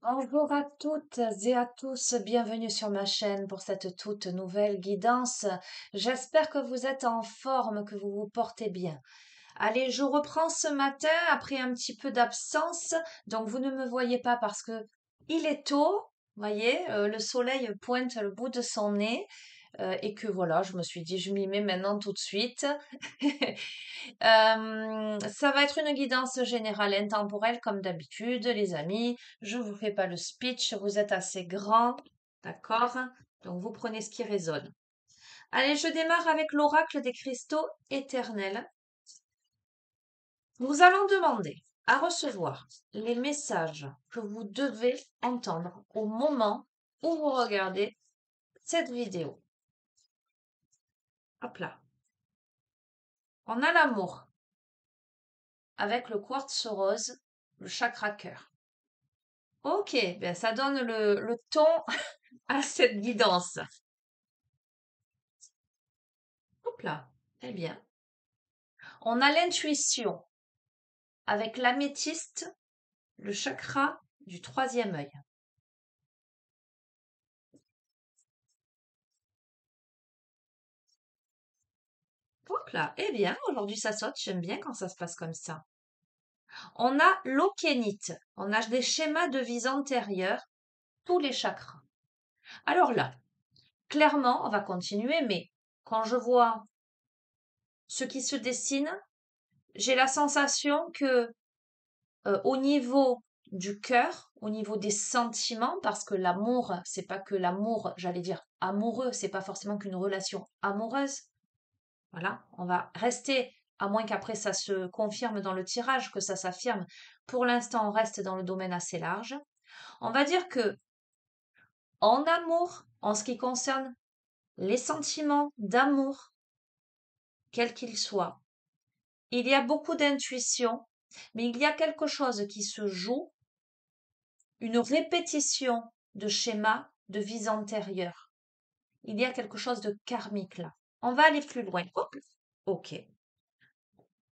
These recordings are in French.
Bonjour à toutes et à tous, bienvenue sur ma chaîne pour cette toute nouvelle guidance. J'espère que vous êtes en forme, que vous vous portez bien. Allez, je reprends ce matin après un petit peu d'absence, donc vous ne me voyez pas parce que il est tôt, voyez, le soleil pointe le bout de son nez et que voilà, je me suis dit je m'y mets maintenant tout de suite. Ça va être une guidance générale intemporelle comme d'habitude, les amis. Je vous fais pas le speech, vous êtes assez grand, d'accord? Donc vous prenez ce qui résonne. Allez, je démarre avec l'oracle des cristaux éternels. Nous allons demander à recevoir les messages que vous devez entendre au moment où vous regardez cette vidéo. Hop là. On a l'amour avec le quartz rose, le chakra cœur. Ok, ben ça donne le ton à cette guidance. Hop là, très bien. On a l'intuition avec l'améthyste, le chakra du troisième œil. Hop là, eh bien, aujourd'hui ça saute, j'aime bien quand ça se passe comme ça. On a l'okénite, on a des schémas de vie antérieure, tous les chakras. Alors là, clairement, on va continuer, mais quand je vois ce qui se dessine, j'ai la sensation que au niveau du cœur, au niveau des sentiments, parce que l'amour, c'est pas que l'amour, j'allais dire amoureux, c'est pas forcément qu'une relation amoureuse. Voilà, on va rester, à moins qu'après ça se confirme dans le tirage, que ça s'affirme. Pour l'instant, on reste dans le domaine assez large. On va dire que en amour, en ce qui concerne les sentiments d'amour, quels qu'ils soient, il y a beaucoup d'intuition, mais il y a quelque chose qui se joue, une répétition de schémas de vies antérieures. Il y a quelque chose de karmique là. On va aller plus loin. Hop. Ok.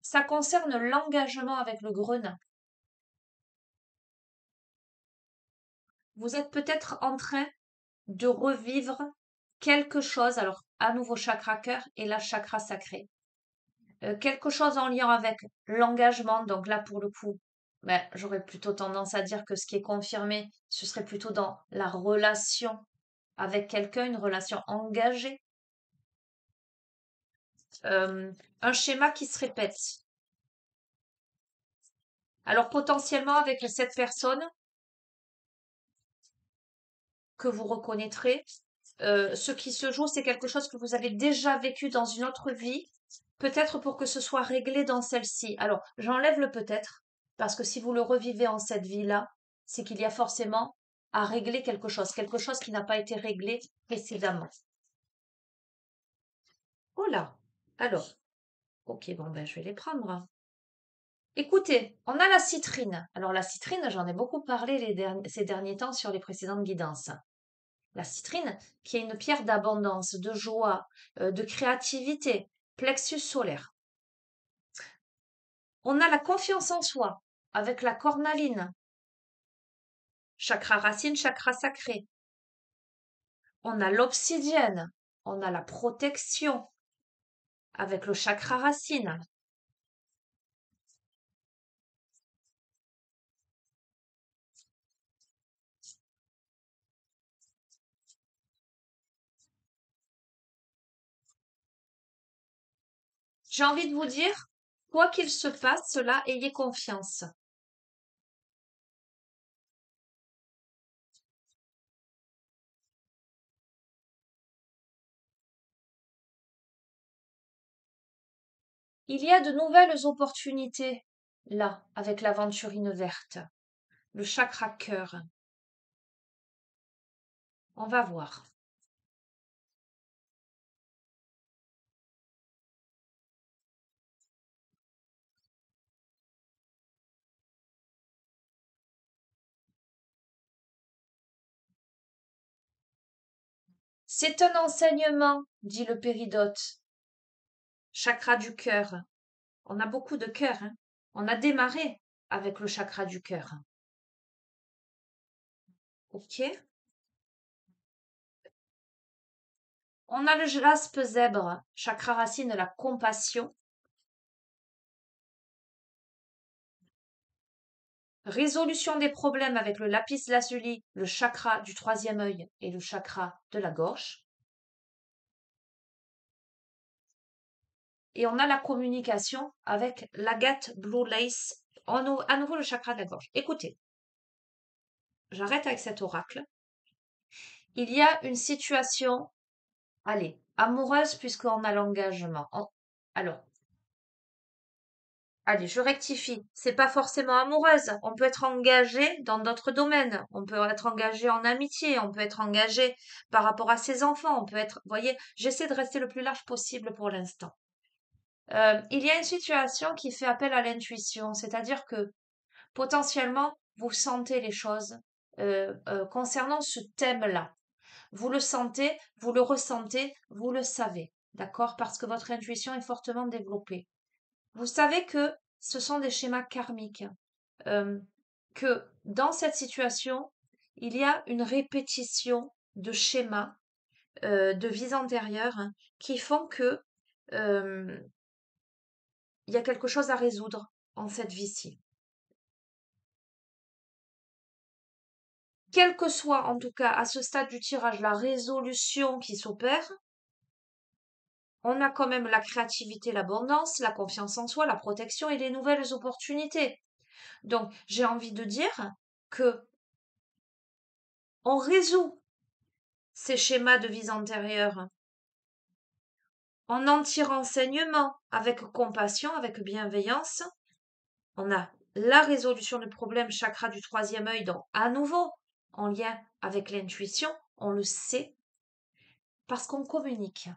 Ça concerne l'engagement avec le grenat. Vous êtes peut-être en train de revivre quelque chose, alors à nouveau chakra cœur et la chakra sacré. Quelque chose en lien avec l'engagement, donc là pour le coup, ben, j'aurais plutôt tendance à dire que ce qui est confirmé, ce serait plutôt dans la relation avec quelqu'un, une relation engagée. Un schéma qui se répète. Alors potentiellement avec cette personne que vous reconnaîtrez, ce qui se joue, c'est quelque chose que vous avez déjà vécu dans une autre vie, peut-être pour que ce soit réglé dans celle-ci. Alors j'enlève le peut-être, parce que si vous le revivez en cette vie-là, c'est qu'il y a forcément à régler quelque chose qui n'a pas été réglé précédemment. Voilà. Alors, ok, bon ben je vais les prendre. Écoutez, on a la citrine. Alors la citrine, j'en ai beaucoup parlé ces derniers temps sur les précédentes guidances. La citrine, qui est une pierre d'abondance, de joie, de créativité, plexus solaire. On a la confiance en soi avec la cornaline, chakra racine, chakra sacré. On a l'obsidienne, on a la protection avec le chakra racine. J'ai envie de vous dire, quoi qu'il se passe, cela, ayez confiance. Il y a de nouvelles opportunités là, avec l'aventurine verte, le chakra cœur. On va voir. C'est un enseignement, dit le péridote. Chakra du cœur. On a beaucoup de cœur, hein. On a démarré avec le chakra du cœur. Ok. On a le jaspe zèbre, chakra racine de la compassion. Résolution des problèmes avec le lapis lazuli, le chakra du troisième œil et le chakra de la gorge. Et on a la communication avec l'agate blue lace, à nouveau le chakra de la gorge. Écoutez, j'arrête avec cet oracle. Il y a une situation, allez, amoureuse puisqu'on a l'engagement. Alors, allez, je rectifie. C'est pas forcément amoureuse. On peut être engagé dans d'autres domaines. On peut être engagé en amitié. On peut être engagé par rapport à ses enfants. On peut être, voyez, j'essaie de rester le plus large possible pour l'instant. Il y a une situation qui fait appel à l'intuition, c'est-à-dire que potentiellement vous sentez les choses concernant ce thème-là. Vous le sentez, vous le ressentez, vous le savez, d'accord? Parce que votre intuition est fortement développée. Vous savez que ce sont des schémas karmiques, euh, que dans cette situation, il y a une répétition de schémas de vies antérieures hein, qui font que euh, il y a quelque chose à résoudre en cette vie-ci. Quelle que soit, en tout cas, à ce stade du tirage, la résolution qui s'opère, on a quand même la créativité, l'abondance, la confiance en soi, la protection et les nouvelles opportunités. Donc, j'ai envie de dire que on résout ces schémas de vie antérieure on en tire enseignement avec compassion, avec bienveillance. On a la résolution du problème chakra du troisième œil, donc à nouveau en lien avec l'intuition, on le sait parce qu'on communique.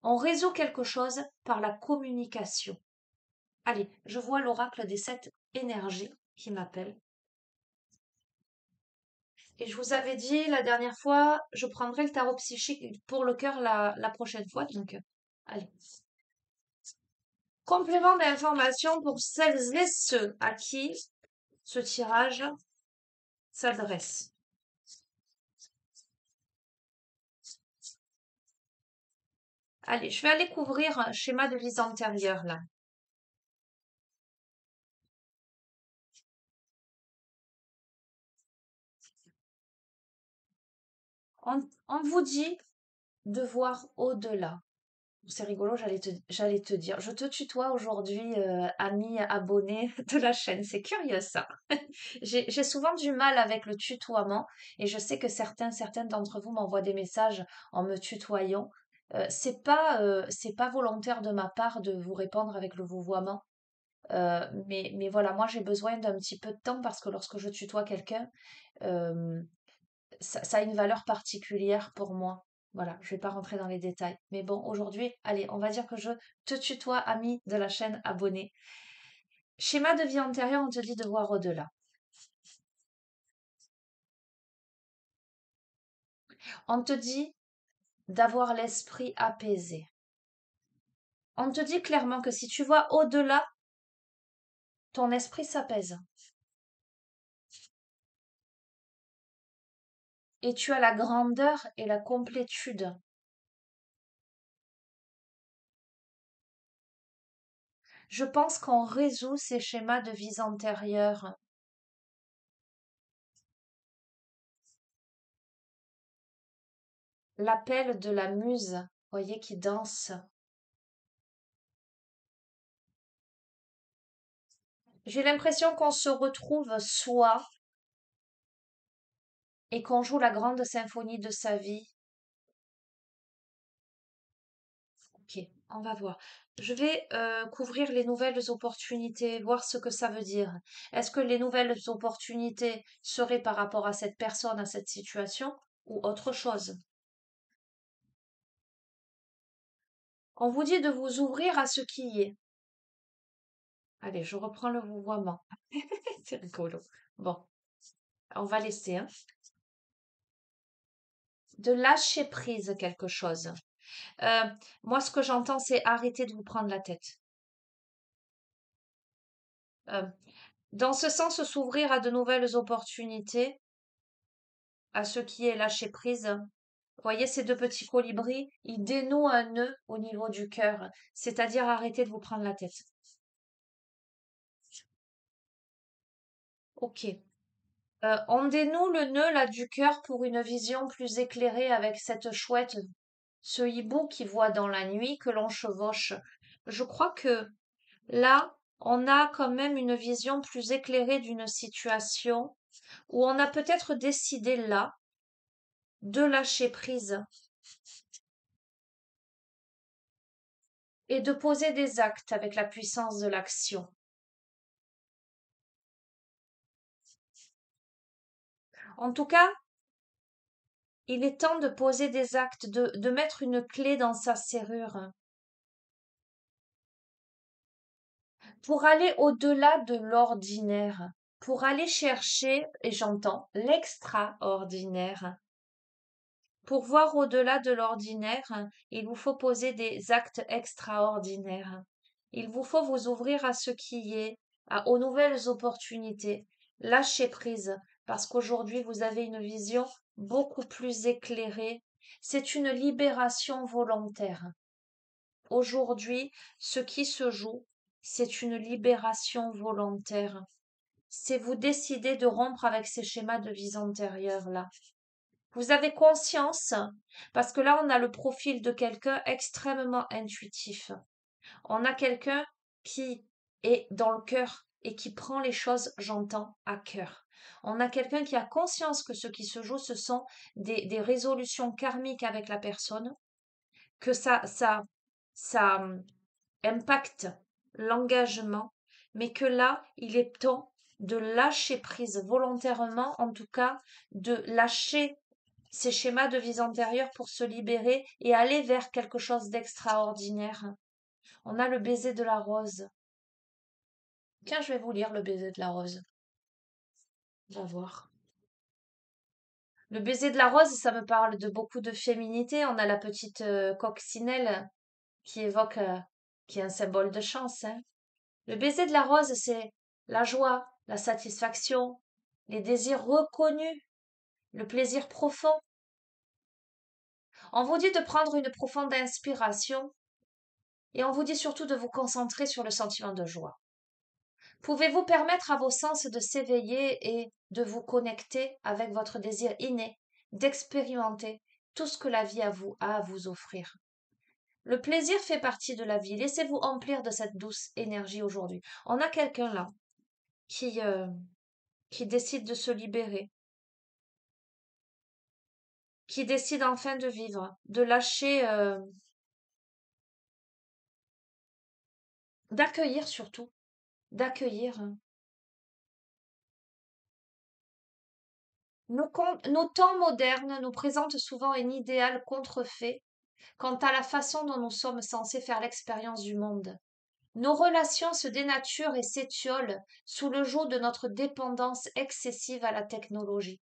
On résout quelque chose par la communication. Allez, je vois l'oracle des sept énergies qui m'appelle. Et je vous avais dit la dernière fois, je prendrai le tarot psychique pour le cœur la prochaine fois. Donc, allez. Complément d'information pour celles et ceux à qui ce tirage s'adresse. Allez, je vais aller couvrir un schéma de vie antérieure là. On vous dit de voir au-delà. C'est rigolo, j'allais te dire. Je te tutoie aujourd'hui, ami abonné de la chaîne. C'est curieux ça. J'ai souvent du mal avec le tutoiement et je sais que certaines d'entre vous m'envoient des messages en me tutoyant. C'est pas volontaire de ma part de vous répondre avec le vouvoiement. Mais voilà, moi j'ai besoin d'un petit peu de temps parce que lorsque je tutoie quelqu'un, euh, ça a une valeur particulière pour moi. Voilà, je vais pas rentrer dans les détails. Mais bon, aujourd'hui, allez, on va dire que je te tutoie, ami de la chaîne abonné. Schéma de vie antérieure, on te dit de voir au-delà. On te dit d'avoir l'esprit apaisé. On te dit clairement que si tu vois au-delà, ton esprit s'apaise. Et tu as la grandeur et la complétude. Je pense qu'on résout ces schémas de vies antérieures. L'appel de la muse, voyez, qui danse. J'ai l'impression qu'on se retrouve soi et qu'on joue la grande symphonie de sa vie. Ok, on va voir. Je vais couvrir les nouvelles opportunités, voir ce que ça veut dire. Est-ce que les nouvelles opportunités seraient par rapport à cette personne, à cette situation, ou autre chose? On vous dit de vous ouvrir à ce qui y est. Allez, je reprends le vouvoiement. C'est rigolo. Bon, on va laisser, hein. De lâcher prise quelque chose. Euh, Moi, ce que j'entends, c'est arrêter de vous prendre la tête. Euh, Dans ce sens, s'ouvrir à de nouvelles opportunités, à ce qui est lâcher prise. Vous voyez ces deux petits colibris, ils dénouent un nœud au niveau du cœur, c'est-à-dire arrêtez de vous prendre la tête. Ok. On dénoue le nœud là du cœur pour une vision plus éclairée avec cette chouette, ce hibou qui voit dans la nuit que l'on chevauche. Je crois que là, on a quand même une vision plus éclairée d'une situation où on a peut-être décidé là de lâcher prise et de poser des actes avec la puissance de l'action. En tout cas, il est temps de poser des actes, de mettre une clé dans sa serrure pour aller au-delà de l'ordinaire, pour aller chercher, et j'entends, l'extraordinaire. Pour voir au-delà de l'ordinaire, il vous faut poser des actes extraordinaires. Il vous faut vous ouvrir à ce qui est, aux nouvelles opportunités. Lâchez prise, parce qu'aujourd'hui vous avez une vision beaucoup plus éclairée. C'est une libération volontaire. Aujourd'hui, ce qui se joue, c'est une libération volontaire. C'est vous décider de rompre avec ces schémas de vie antérieure-là. Vous avez conscience, parce que là, on a le profil de quelqu'un extrêmement intuitif. On a quelqu'un qui est dans le cœur et qui prend les choses, j'entends, à cœur. On a quelqu'un qui a conscience que ce qui se joue, ce sont des résolutions karmiques avec la personne, que ça impacte l'engagement, mais que là, il est temps de lâcher prise volontairement, en tout cas, de lâcher ces schémas de vie antérieure pour se libérer et aller vers quelque chose d'extraordinaire. On a le baiser de la rose. Tiens, je vais vous lire le baiser de la rose. On va voir. Le baiser de la rose, ça me parle de beaucoup de féminité. On a la petite coccinelle qui évoque, qui est un symbole de chance, hein. Le baiser de la rose, c'est la joie, la satisfaction, les désirs reconnus, le plaisir profond. On vous dit de prendre une profonde inspiration et on vous dit surtout de vous concentrer sur le sentiment de joie. Pouvez-vous permettre à vos sens de s'éveiller et de vous connecter avec votre désir inné, d'expérimenter tout ce que la vie a à vous offrir? Le plaisir fait partie de la vie. Laissez-vous emplir de cette douce énergie aujourd'hui. On a quelqu'un là qui, euh, qui décide de se libérer, qui décide enfin de vivre, de lâcher, d'accueillir surtout, d'accueillir. Nos temps modernes nous présentent souvent un idéal contrefait quant à la façon dont nous sommes censés faire l'expérience du monde. Nos relations se dénaturent et s'étiolent sous le joug de notre dépendance excessive à la technologie.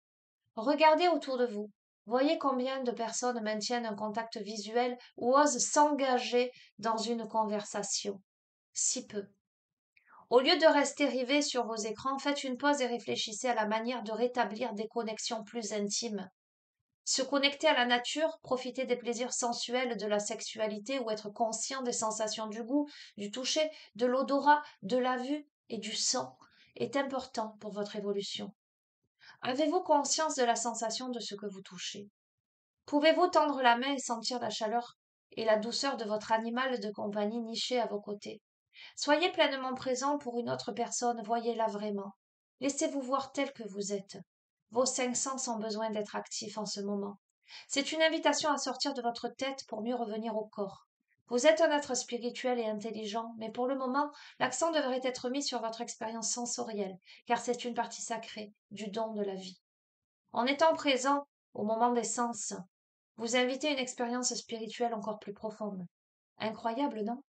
Regardez autour de vous. Voyez combien de personnes maintiennent un contact visuel ou osent s'engager dans une conversation. Si peu. Au lieu de rester rivés sur vos écrans, faites une pause et réfléchissez à la manière de rétablir des connexions plus intimes. Se connecter à la nature, profiter des plaisirs sensuels de la sexualité ou être conscient des sensations du goût, du toucher, de l'odorat, de la vue et du sang est important pour votre évolution. Avez-vous conscience de la sensation de ce que vous touchez? Pouvez-vous tendre la main et sentir la chaleur et la douceur de votre animal de compagnie niché à vos côtés? Soyez pleinement présent pour une autre personne, voyez-la vraiment. Laissez-vous voir tel que vous êtes. Vos cinq sens ont besoin d'être actifs en ce moment. C'est une invitation à sortir de votre tête pour mieux revenir au corps. Vous êtes un être spirituel et intelligent, mais pour le moment, l'accent devrait être mis sur votre expérience sensorielle, car c'est une partie sacrée du don de la vie. En étant présent au moment des sens, vous invitez une expérience spirituelle encore plus profonde. Incroyable, non?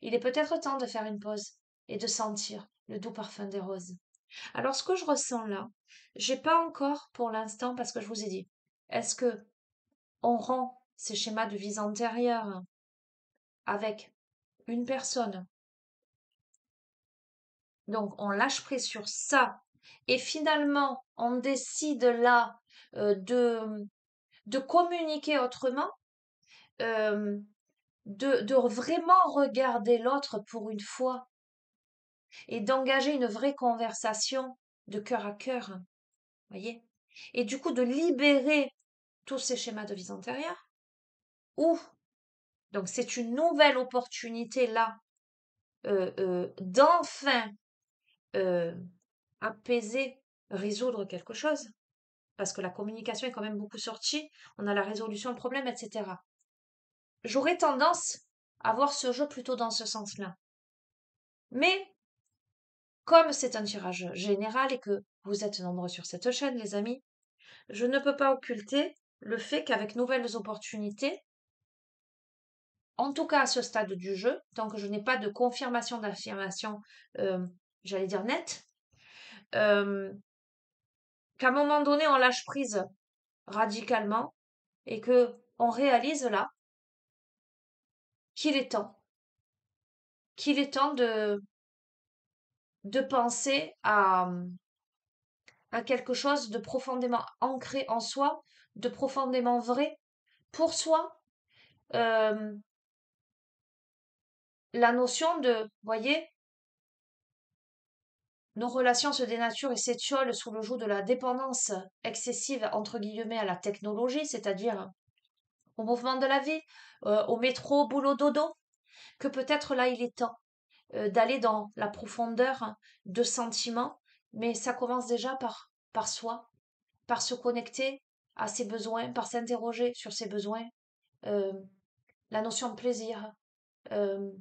Il est peut-être temps de faire une pause et de sentir le doux parfum des roses. Alors, ce que je ressens là, j'ai pas encore pour l'instant, parce que je vous ai dit, est-ce que on rend ces schémas de vie antérieure avec une personne, donc on lâche prise sur ça, et finalement on décide là de communiquer autrement, euh, de vraiment regarder l'autre pour une fois et d'engager une vraie conversation de cœur à cœur, voyez? Et du coup, de libérer tous ces schémas de vie antérieure, ou, donc c'est une nouvelle opportunité là, d'enfin euh, apaiser, résoudre quelque chose, parce que la communication est quand même beaucoup sortie, on a la résolution de problème, etc. J'aurais tendance à voir ce jeu plutôt dans ce sens-là. Mais comme c'est un tirage général et que vous êtes nombreux sur cette chaîne, les amis, je ne peux pas occulter le fait qu'avec nouvelles opportunités, en tout cas à ce stade du jeu, tant que je n'ai pas de confirmation d'affirmation, euh, j'allais dire nette, euh, qu'à un moment donné, on lâche prise radicalement et que on réalise là qu'il est temps, qu'il est temps de penser à quelque chose de profondément ancré en soi, de profondément vrai pour soi. Euh, la notion de, voyez, nos relations se dénaturent et s'étiolent sous le joug de la dépendance excessive, entre guillemets, à la technologie, c'est-à-dire au mouvement de la vie, au métro, boulot, dodo, que peut-être là, il est temps d'aller dans la profondeur de sentiments, mais ça commence déjà par soi, par se connecter à ses besoins, par s'interroger sur ses besoins, euh, la notion de plaisir, euh,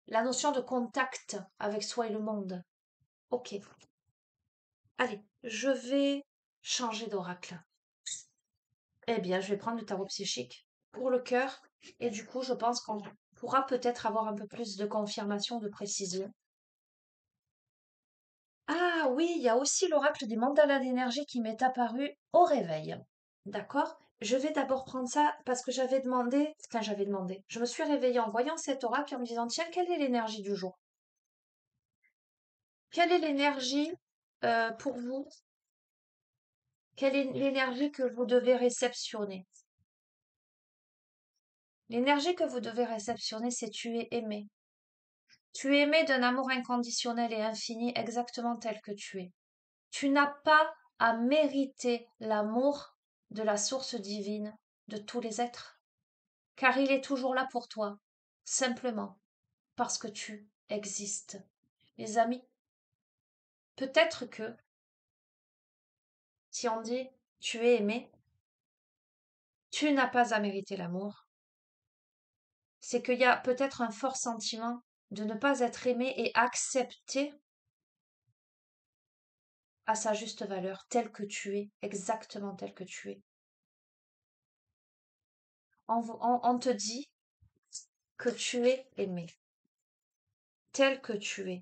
la notion de contact avec soi et le monde. Ok, allez, je vais changer d'oracle. Eh bien, je vais prendre le tarot psychique pour le cœur, et du coup, je pense qu'on pourra peut-être avoir un peu plus de confirmation, de précision. Ah oui, il y a aussi l'oracle des mandalas d'énergie qui m'est apparu au réveil. D'accord? Je vais d'abord prendre ça parce que j'avais demandé. Je me suis réveillée en voyant cet oracle et en me disant, tiens, quelle est l'énergie du jour? Quelle est l'énergie pour vous? Quelle est l'énergie que vous devez réceptionner? L'énergie que vous devez réceptionner, c'est tu es aimé. Tu es aimé d'un amour inconditionnel et infini exactement tel que tu es. Tu n'as pas à mériter l'amour de la source divine de tous les êtres, car il est toujours là pour toi, simplement parce que tu existes. Les amis, peut-être que si on dit tu es aimé, tu n'as pas à mériter l'amour, c'est qu'il y a peut-être un fort sentiment de ne pas être aimé et accepté à sa juste valeur, tel que tu es, exactement tel que tu es. On te dit que tu es aimé, tel que tu es.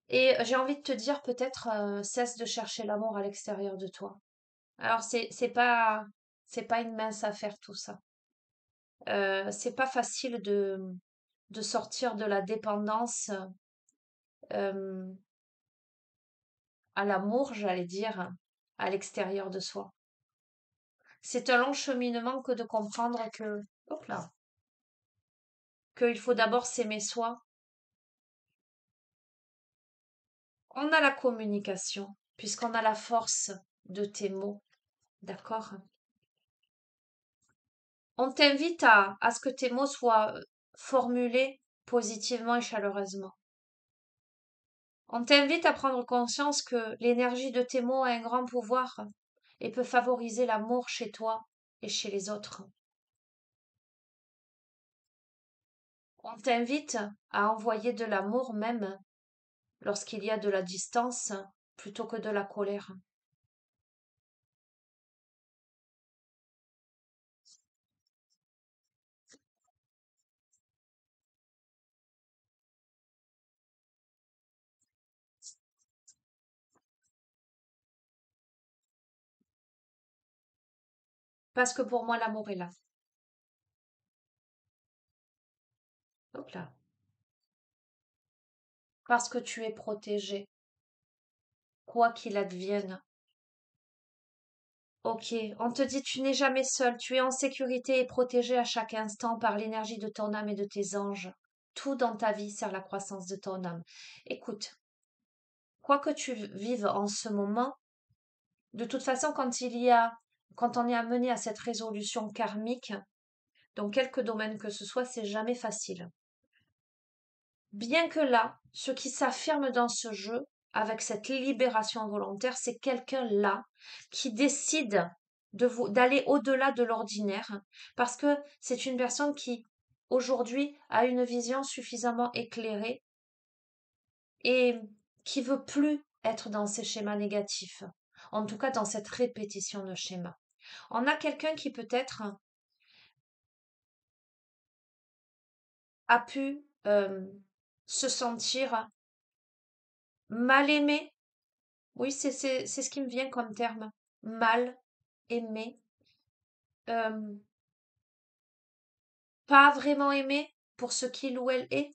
Et j'ai envie de te dire peut-être cesse de chercher l'amour à l'extérieur de toi. Alors c'est pas une mince affaire tout ça. C'est pas facile de sortir de la dépendance euh, à l'amour, j'allais dire, à l'extérieur de soi. C'est un long cheminement que de comprendre que, hop là, qu'il faut d'abord s'aimer soi. On a la communication, puisqu'on a la force de tes mots, d'accord? On t'invite à ce que tes mots soient formulés positivement et chaleureusement. On t'invite à prendre conscience que l'énergie de tes mots a un grand pouvoir et peut favoriser l'amour chez toi et chez les autres. On t'invite à envoyer de l'amour même lorsqu'il y a de la distance plutôt que de la colère. Parce que pour moi, l'amour est là. Hop là. Parce que tu es protégé. quoi qu'il advienne. Ok, on te dit tu n'es jamais seul, tu es en sécurité et protégé à chaque instant par l'énergie de ton âme et de tes anges. Tout dans ta vie sert la croissance de ton âme. Écoute, quoi que tu vives en ce moment, de toute façon, quand on est amené à cette résolution karmique, dans quelque domaine que ce soit, c'est jamais facile. Bien que là, ce qui s'affirme dans ce jeu, avec cette libération volontaire, c'est quelqu'un là qui décide d'aller au-delà de l'ordinaire, parce que c'est une personne qui, aujourd'hui, a une vision suffisamment éclairée et qui veut plus être dans ces schémas négatifs. En tout cas, dans cette répétition de schémas. On a quelqu'un qui peut-être a pu se sentir mal aimé. Oui, c'est ce qui me vient comme terme. Mal aimé. euh, Pas vraiment aimé pour ce qu'il ou elle est.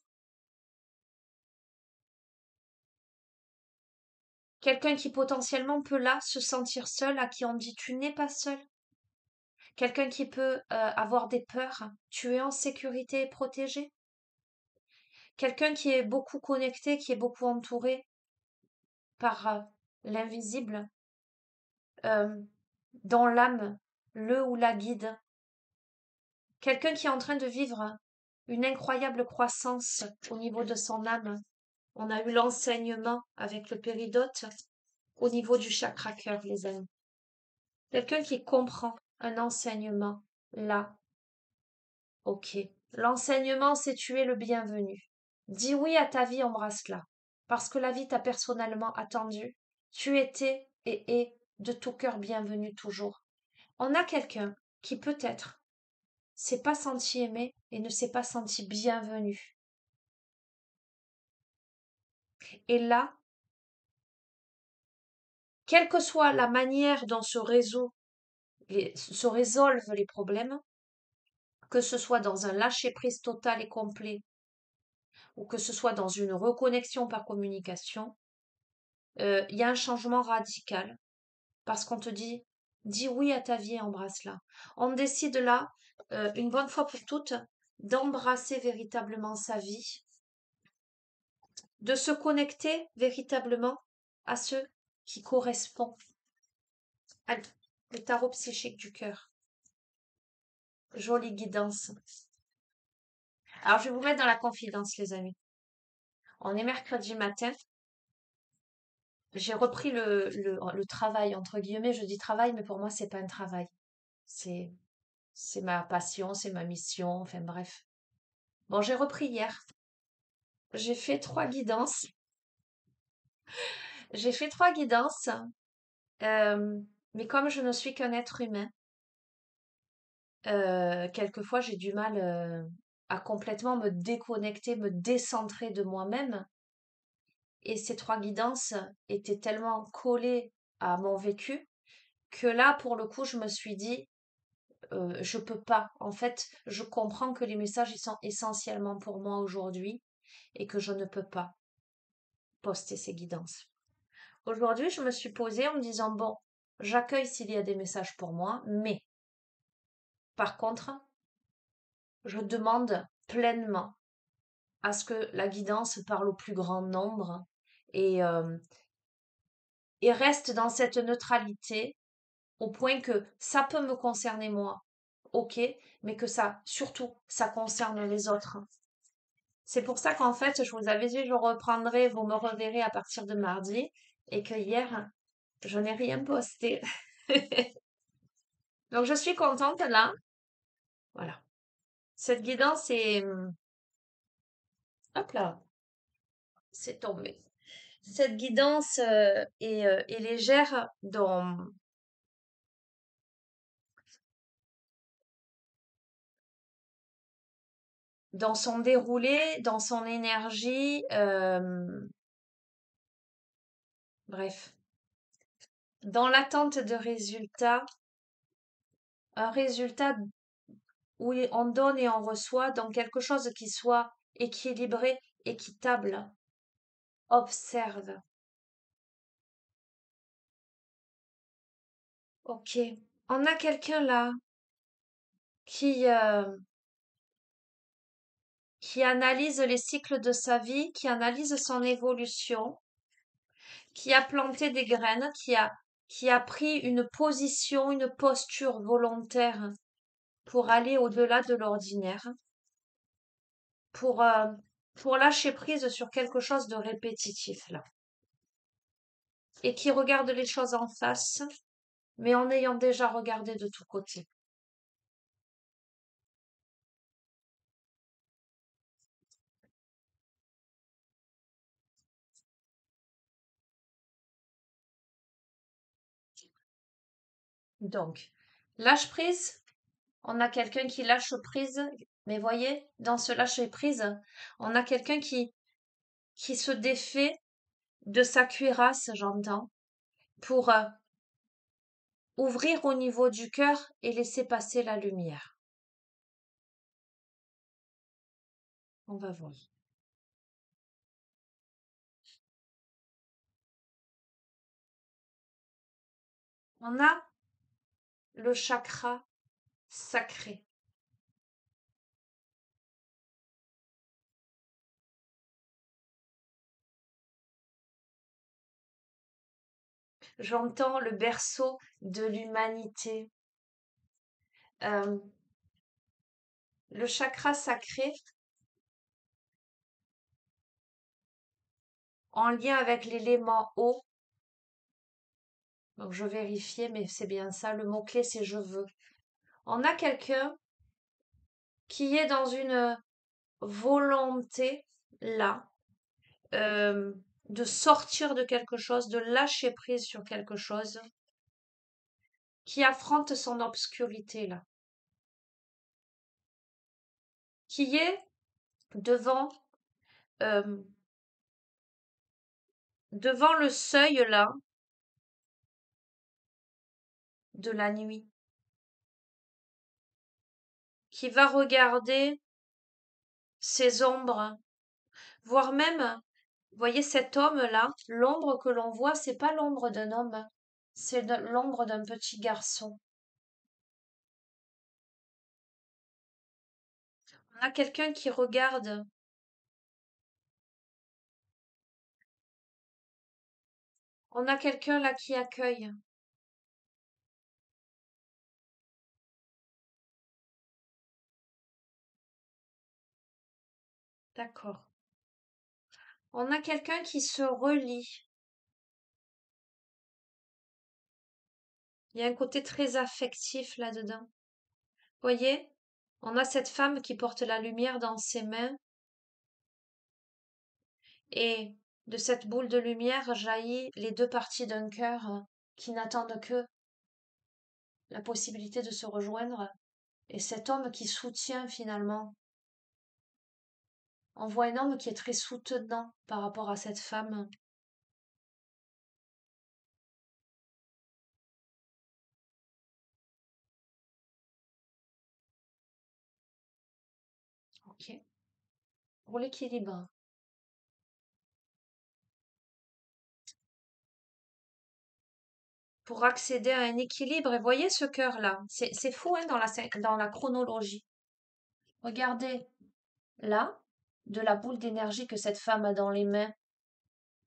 Quelqu'un qui potentiellement peut là se sentir seul, à qui on dit tu n'es pas seul. Quelqu'un qui peut avoir des peurs. Tu es en sécurité et protégé. Quelqu'un qui est beaucoup connecté, qui est beaucoup entouré par l'invisible, euh, dont l'âme le ou la guide. Quelqu'un qui est en train de vivre une incroyable croissance au niveau de son âme. On a eu l'enseignement avec le péridote au niveau du chakra cœur, les amis. Quelqu'un qui comprend un enseignement là. Ok. L'enseignement, c'est tu es le bienvenu. Dis oui à ta vie, embrasse-la. Parce que la vie t'a personnellement attendu. Tu étais et es de tout cœur bienvenu toujours. On a quelqu'un qui peut-être s'est pas senti aimé et ne s'est pas senti bienvenu. Et là, quelle que soit la manière dont se résolvent les problèmes, que ce soit dans un lâcher-prise total et complet ou que ce soit dans une reconnexion par communication, il y a un changement radical parce qu'on te dit dis oui à ta vie et embrasse-la. On décide là, une bonne fois pour toutes, d'embrasser véritablement sa vie, de se connecter véritablement à ce qui correspond à le tarot psychique du cœur. Jolie guidance. Alors, je vais vous mettre dans la confidence, les amis. On est mercredi matin. J'ai repris le travail, entre guillemets. Je dis travail, mais pour moi, c'est pas un travail. C'est, c'est ma passion, c'est ma mission. Enfin, bref. Bon, j'ai repris hier. J'ai fait 3 guidances. J'ai fait 3 guidances. euh, mais comme je ne suis qu'un être humain, quelquefois, j'ai du mal, à complètement me déconnecter, me décentrer de moi-même. Et ces 3 guidances étaient tellement collées à mon vécu que là, pour le coup, je me suis dit, je peux pas. En fait, je comprends que les messages, ils sont essentiellement pour moi aujourd'hui et que je ne peux pas poster ces guidances. Aujourd'hui, je me suis posée en me disant, bon, j'accueille s'il y a des messages pour moi, mais par contre, je demande pleinement à ce que la guidance parle au plus grand nombre et, euh, et reste dans cette neutralité au point que ça peut me concerner moi, ok, mais que ça, surtout, ça concerne les autres. C'est pour ça qu'en fait, je vous avais dit, je reprendrai, vous me reverrez à partir de mardi, et que hier, je n'ai rien posté. Donc, je suis contente là. Voilà. Cette guidance est, hop là, c'est tombé. Cette guidance est légère dans son déroulé, dans son énergie. Bref, dans l'attente de résultats, un résultat où on donne et on reçoit dans quelque chose qui soit équilibré, équitable. Observe. Ok. On a quelqu'un là qui, qui analyse les cycles de sa vie, qui analyse son évolution, qui a planté des graines, qui a pris une position, une posture volontaire pour aller au-delà de l'ordinaire, pour, euh, pour lâcher prise sur quelque chose de répétitif là, et qui regarde les choses en face, mais en ayant déjà regardé de tous côtés. Donc, lâche prise, on a quelqu'un qui lâche prise, mais voyez, dans ce lâcher prise, on a quelqu'un qui se défait de sa cuirasse, j'entends, pour ouvrir au niveau du cœur et laisser passer la lumière. On va voir. On a le chakra sacré. J'entends le berceau de l'humanité. Euh, le chakra sacré en lien avec l'élément eau. Donc je vérifiais, mais c'est bien ça. Le mot-clé, c'est je veux. On a quelqu'un qui est dans une volonté là, euh, de sortir de quelque chose, de lâcher prise sur quelque chose, qui affronte son obscurité là, qui est devant, euh, devant le seuil là de la nuit, qui va regarder ses ombres, voire même, vous voyez cet homme là, l'ombre que l'on voit, c'est pas l'ombre d'un homme, c'est l'ombre d'un petit garçon. On a quelqu'un qui regarde, on a quelqu'un là qui accueille. D'accord. On a quelqu'un qui se relie. Il y a un côté très affectif là-dedans. Voyez, on a cette femme qui porte la lumière dans ses mains et de cette boule de lumière jaillit les deux parties d'un cœur qui n'attendent que la possibilité de se rejoindre. Et cet homme qui soutient finalement, on voit un homme qui est très soutenant par rapport à cette femme. Ok. Pour l'équilibre. Pour accéder à un équilibre, et voyez ce cœur-là. C'est fou hein, dans la chronologie. Regardez là, de la boule d'énergie que cette femme a dans les mains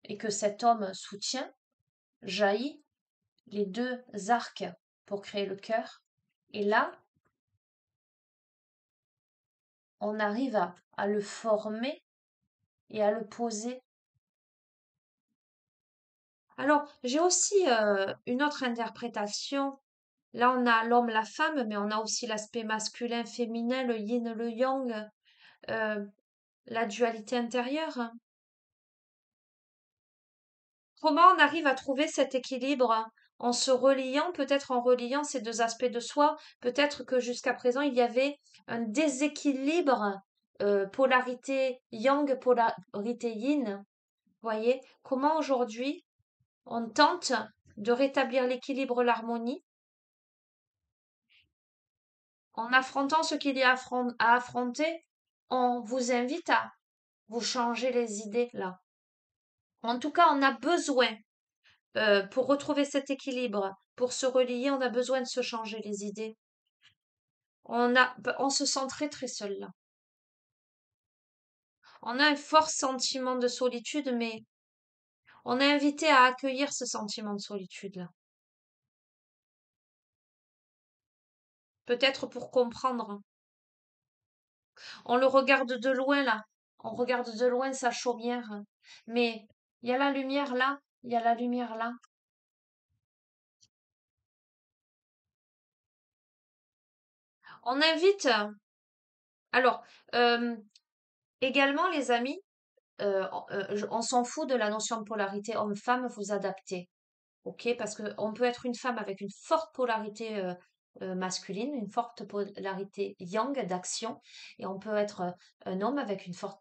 et que cet homme soutient, jaillit les deux arcs pour créer le cœur. Et là, on arrive à le former et à le poser. Alors, j'ai aussi une autre interprétation. Là, on a l'homme, la femme, mais on a aussi l'aspect masculin, féminin, le yin, le yang, euh, la dualité intérieure. Comment on arrive à trouver cet équilibre en se reliant, peut-être en reliant ces deux aspects de soi, peut-être que jusqu'à présent il y avait un déséquilibre, polarité yang, polarité yin. Voyez, comment aujourd'hui on tente de rétablir l'équilibre, l'harmonie, en affrontant ce qu'il y a à affronter, on vous invite à vous changer les idées là. En tout cas, on a besoin Pour retrouver cet équilibre, pour se relier, on a besoin de se changer les idées. On se sent très très seul là. On a un fort sentiment de solitude, mais on est invité à accueillir ce sentiment de solitude là. Peut-être pour comprendre. On le regarde de loin là. On regarde de loin sa chaumière. Mais il y a la lumière là, il y a la lumière là. On invite. Alors, euh, également les amis, on s'en fout de la notion de polarité homme-femme, vous adaptez. Ok, parce qu'on peut être une femme avec une forte polarité masculine, une forte polarité yang d'action, et on peut être un homme avec une forte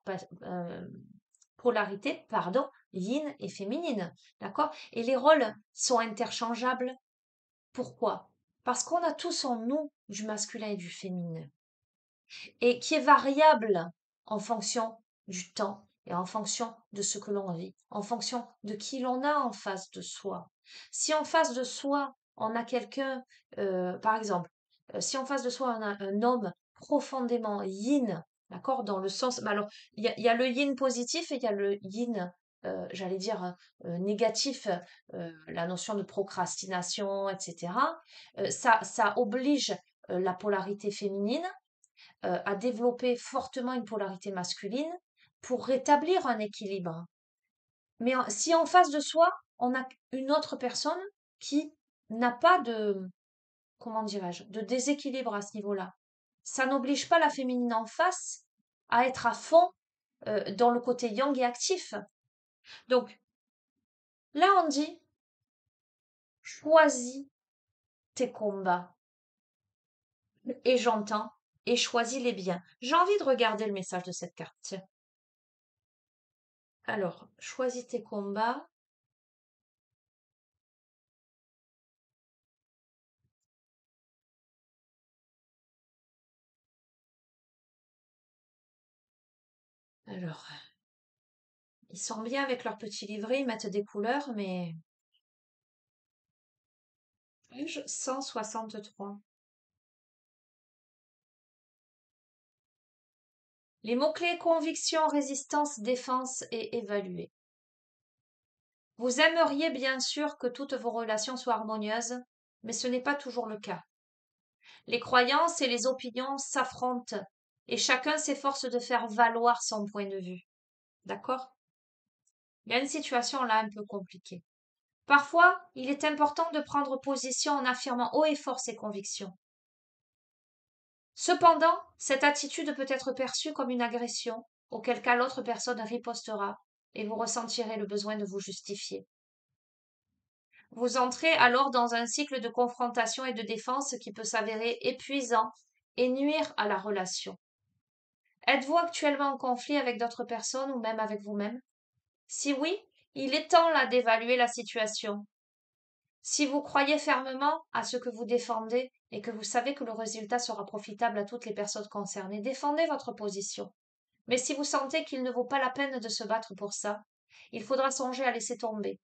polarité, pardon, yin et féminine, d'accord? Et les rôles sont interchangeables. Pourquoi? Parce qu'on a tous en nous du masculin et du féminin et qui est variable en fonction du temps et en fonction de ce que l'on vit, en fonction de qui l'on a en face de soi. Si en face de soi, on a quelqu'un, par exemple, si en face de soi, on a un homme profondément yin, d'accord, dans le sens, bah alors, il y a le yin positif et il y a le yin, j'allais dire, négatif, la notion de procrastination, etc. Ça oblige la polarité féminine à développer fortement une polarité masculine pour rétablir un équilibre. Mais si en face de soi, on a une autre personne qui n'a pas de, comment dirais-je, de déséquilibre à ce niveau-là, ça n'oblige pas la féminine en face à être à fond dans le côté yang et actif. Donc là, on dit, choisis tes combats. Et j'entends, et choisis-les bien. J'ai envie de regarder le message de cette carte. Tiens. Alors, choisis tes combats. Alors, ils sont bien avec leur petit livret, ils mettent des couleurs, mais page 163. Les mots-clés conviction, résistance, défense et évaluer. Vous aimeriez bien sûr que toutes vos relations soient harmonieuses, mais ce n'est pas toujours le cas. Les croyances et les opinions s'affrontent et chacun s'efforce de faire valoir son point de vue. D'accord? Il y a une situation là un peu compliquée. Parfois, il est important de prendre position en affirmant haut et fort ses convictions. Cependant, cette attitude peut être perçue comme une agression, auquel cas l'autre personne ripostera et vous ressentirez le besoin de vous justifier. Vous entrez alors dans un cycle de confrontation et de défense qui peut s'avérer épuisant et nuire à la relation. Êtes-vous actuellement en conflit avec d'autres personnes ou même avec vous-même? Si oui, il est temps là d'évaluer la situation. Si vous croyez fermement à ce que vous défendez et que vous savez que le résultat sera profitable à toutes les personnes concernées, défendez votre position. Mais si vous sentez qu'il ne vaut pas la peine de se battre pour ça, il faudra songer à laisser tomber.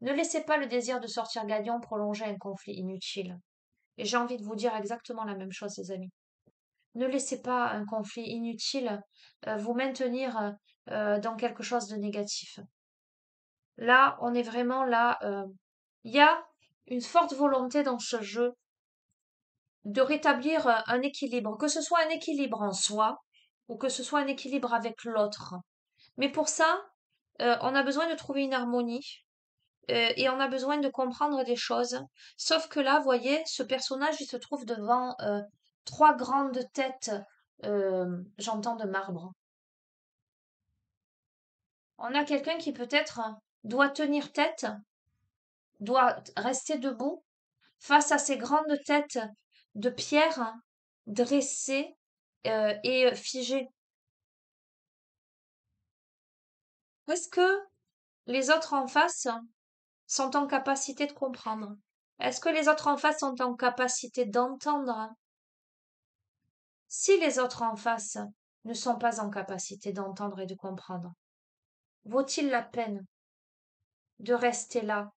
Ne laissez pas le désir de sortir gagnant prolonger un conflit inutile. Et j'ai envie de vous dire exactement la même chose, les amis. Ne laissez pas un conflit inutile vous maintenir dans quelque chose de négatif. Là, on est vraiment là. Il y a une forte volonté dans ce jeu de rétablir un équilibre, que ce soit un équilibre en soi ou que ce soit un équilibre avec l'autre. Mais pour ça, on a besoin de trouver une harmonie et on a besoin de comprendre des choses. Sauf que là, voyez, ce personnage, il se trouve devant trois grandes têtes, j'entends de marbre. On a quelqu'un qui peut-être doit tenir tête, doit rester debout face à ces grandes têtes de pierre dressées et figées. Est-ce que les autres en face sont en capacité de comprendre? Est-ce que les autres en face sont en capacité d'entendre? Si les autres en face ne sont pas en capacité d'entendre et de comprendre, vaut-il la peine de rester là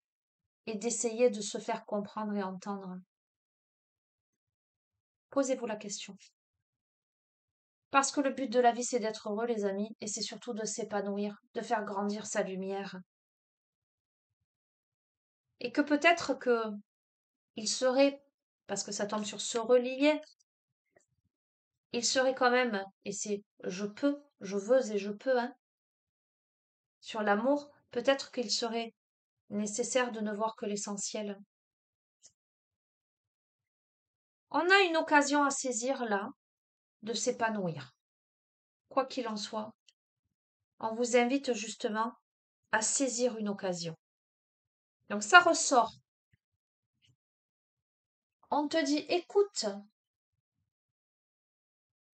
et d'essayer de se faire comprendre et entendre? Posez-vous la question. Parce que le but de la vie, c'est d'être heureux, les amis, et c'est surtout de s'épanouir, de faire grandir sa lumière. Et que peut-être que il serait, parce que ça tombe sur se relier, il serait quand même, et c'est je peux, je veux et je peux, hein, sur l'amour, peut-être qu'il serait nécessaire de ne voir que l'essentiel. On a une occasion à saisir là, de s'épanouir. Quoi qu'il en soit, on vous invite justement à saisir une occasion. Donc ça ressort. On te dit, écoute,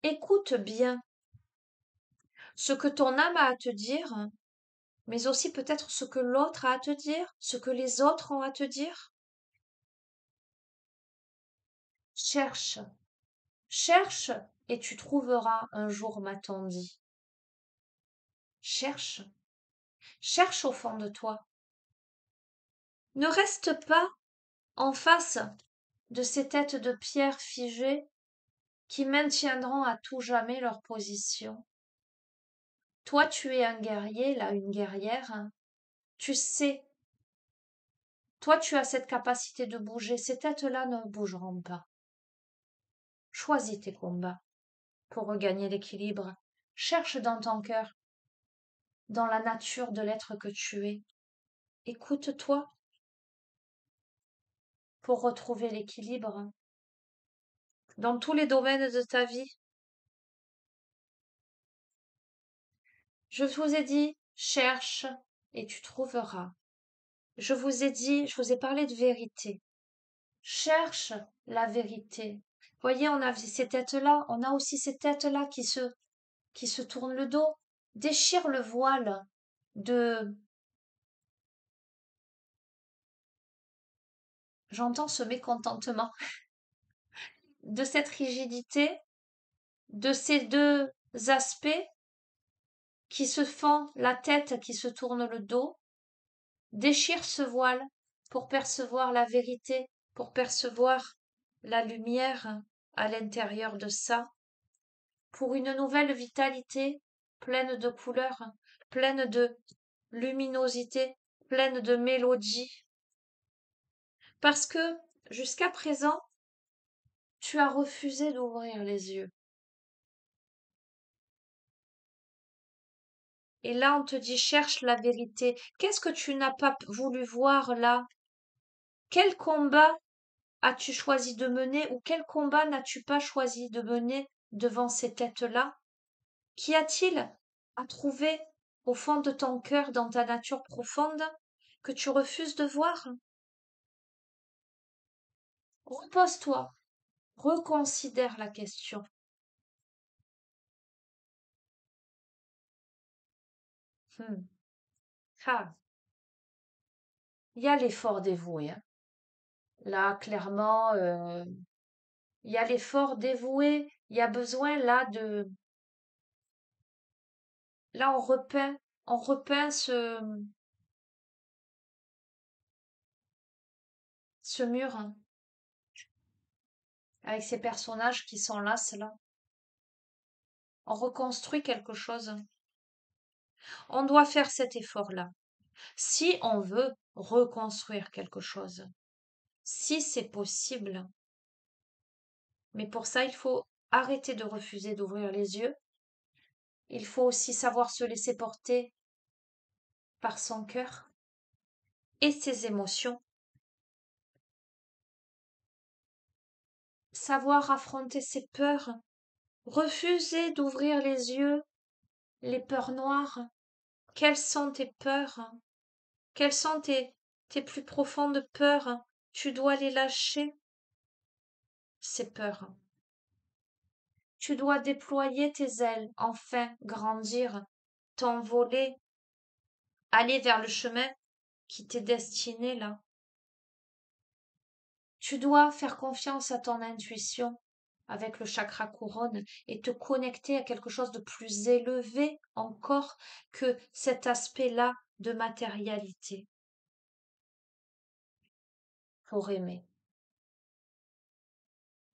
écoute bien ce que ton âme a à te dire, mais aussi peut-être ce que l'autre a à te dire, ce que les autres ont à te dire. Cherche, cherche, et tu trouveras un jour, m'a-t-on dit. Cherche, cherche au fond de toi. Ne reste pas en face de ces têtes de pierre figées qui maintiendront à tout jamais leur position. Toi, tu es un guerrier, là, une guerrière, hein. Tu sais, toi, tu as cette capacité de bouger. Ces têtes-là ne bougeront pas. Choisis tes combats pour regagner l'équilibre. Cherche dans ton cœur, dans la nature de l'être que tu es. Écoute-toi pour retrouver l'équilibre dans tous les domaines de ta vie. Je vous ai dit, cherche et tu trouveras. Je vous ai dit, je vous ai parlé de vérité. Cherche la vérité. Voyez, on a ces têtes-là, on a aussi ces têtes-là qui se tournent le dos. Déchire le voile de, j'entends ce mécontentement, de cette rigidité, de ces deux aspects qui se font la tête, qui se tourne le dos. Déchire ce voile pour percevoir la vérité, pour percevoir la lumière à l'intérieur de ça, pour une nouvelle vitalité pleine de couleurs, pleine de luminosité, pleine de mélodie. Parce que jusqu'à présent, tu as refusé d'ouvrir les yeux. Et là, on te dit, cherche la vérité. Qu'est-ce que tu n'as pas voulu voir là? Quel combat as-tu choisi de mener ou quel combat n'as-tu pas choisi de mener devant ces têtes-là? Qu'y a-t-il à trouver au fond de ton cœur, dans ta nature profonde, que tu refuses de voir? Repose-toi, reconsidère la question. Hmm. Ah, il y a l'effort dévoué, hein. Là, clairement, il y a l'effort dévoué. Il y a besoin là de. Là, on repeint ce mur, hein, avec ces personnages qui s'enlacent là. On reconstruit quelque chose. On doit faire cet effort-là. Si on veut reconstruire quelque chose, si c'est possible. Mais pour ça, il faut arrêter de refuser d'ouvrir les yeux. Il faut aussi savoir se laisser porter par son cœur et ses émotions. Savoir affronter ses peurs. Refuser d'ouvrir les yeux, les peurs noires. Quelles sont tes peurs? Quelles sont tes plus profondes peurs? Tu dois les lâcher, ces peurs. Tu dois déployer tes ailes, enfin grandir, t'envoler, aller vers le chemin qui t'est destiné là. Tu dois faire confiance à ton intuition avec le chakra couronne et te connecter à quelque chose de plus élevé encore que cet aspect-là de matérialité. pour aimer.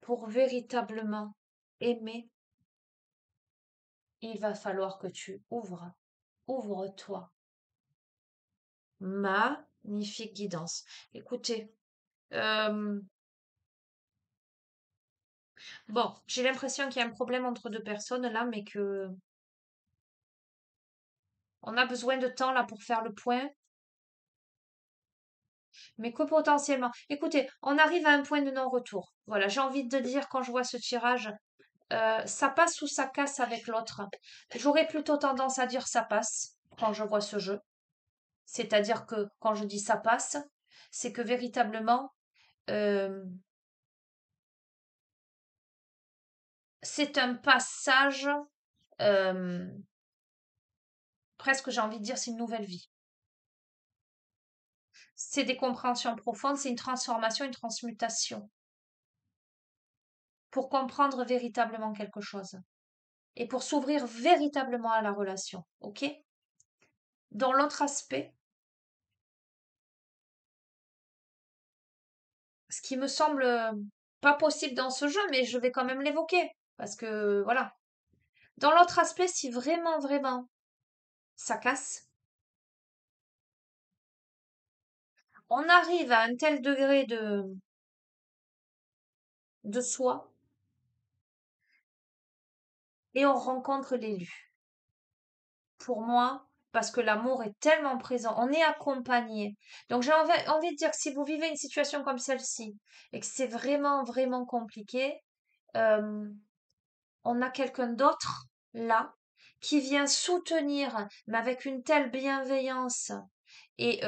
Pour véritablement aimer, il va falloir que tu ouvres. Ouvre-toi. Magnifique guidance. Écoutez, euh, bon, j'ai l'impression qu'il y a un problème entre deux personnes là, mais que on a besoin de temps là pour faire le point, mais que potentiellement. Écoutez, on arrive à un point de non-retour. Voilà, j'ai envie de dire quand je vois ce tirage, ça passe ou ça casse avec l'autre. J'aurais plutôt tendance à dire ça passe quand je vois ce jeu. C'est-à-dire que quand je dis ça passe, c'est que véritablement, euh, c'est un passage, euh, presque j'ai envie de dire, c'est une nouvelle vie. C'est des compréhensions profondes, c'est une transformation, une transmutation pour comprendre véritablement quelque chose et pour s'ouvrir véritablement à la relation. Ok? Dans l'autre aspect, ce qui me semble pas possible dans ce jeu, mais je vais quand même l'évoquer parce que voilà. Dans l'autre aspect, si vraiment, vraiment ça casse, on arrive à un tel degré de soi et on rencontre l'élu. Pour moi, parce que l'amour est tellement présent, on est accompagné. Donc j'ai envie de dire que si vous vivez une situation comme celle-ci et que c'est vraiment, vraiment compliqué, euh, on a quelqu'un d'autre là qui vient soutenir, mais avec une telle bienveillance et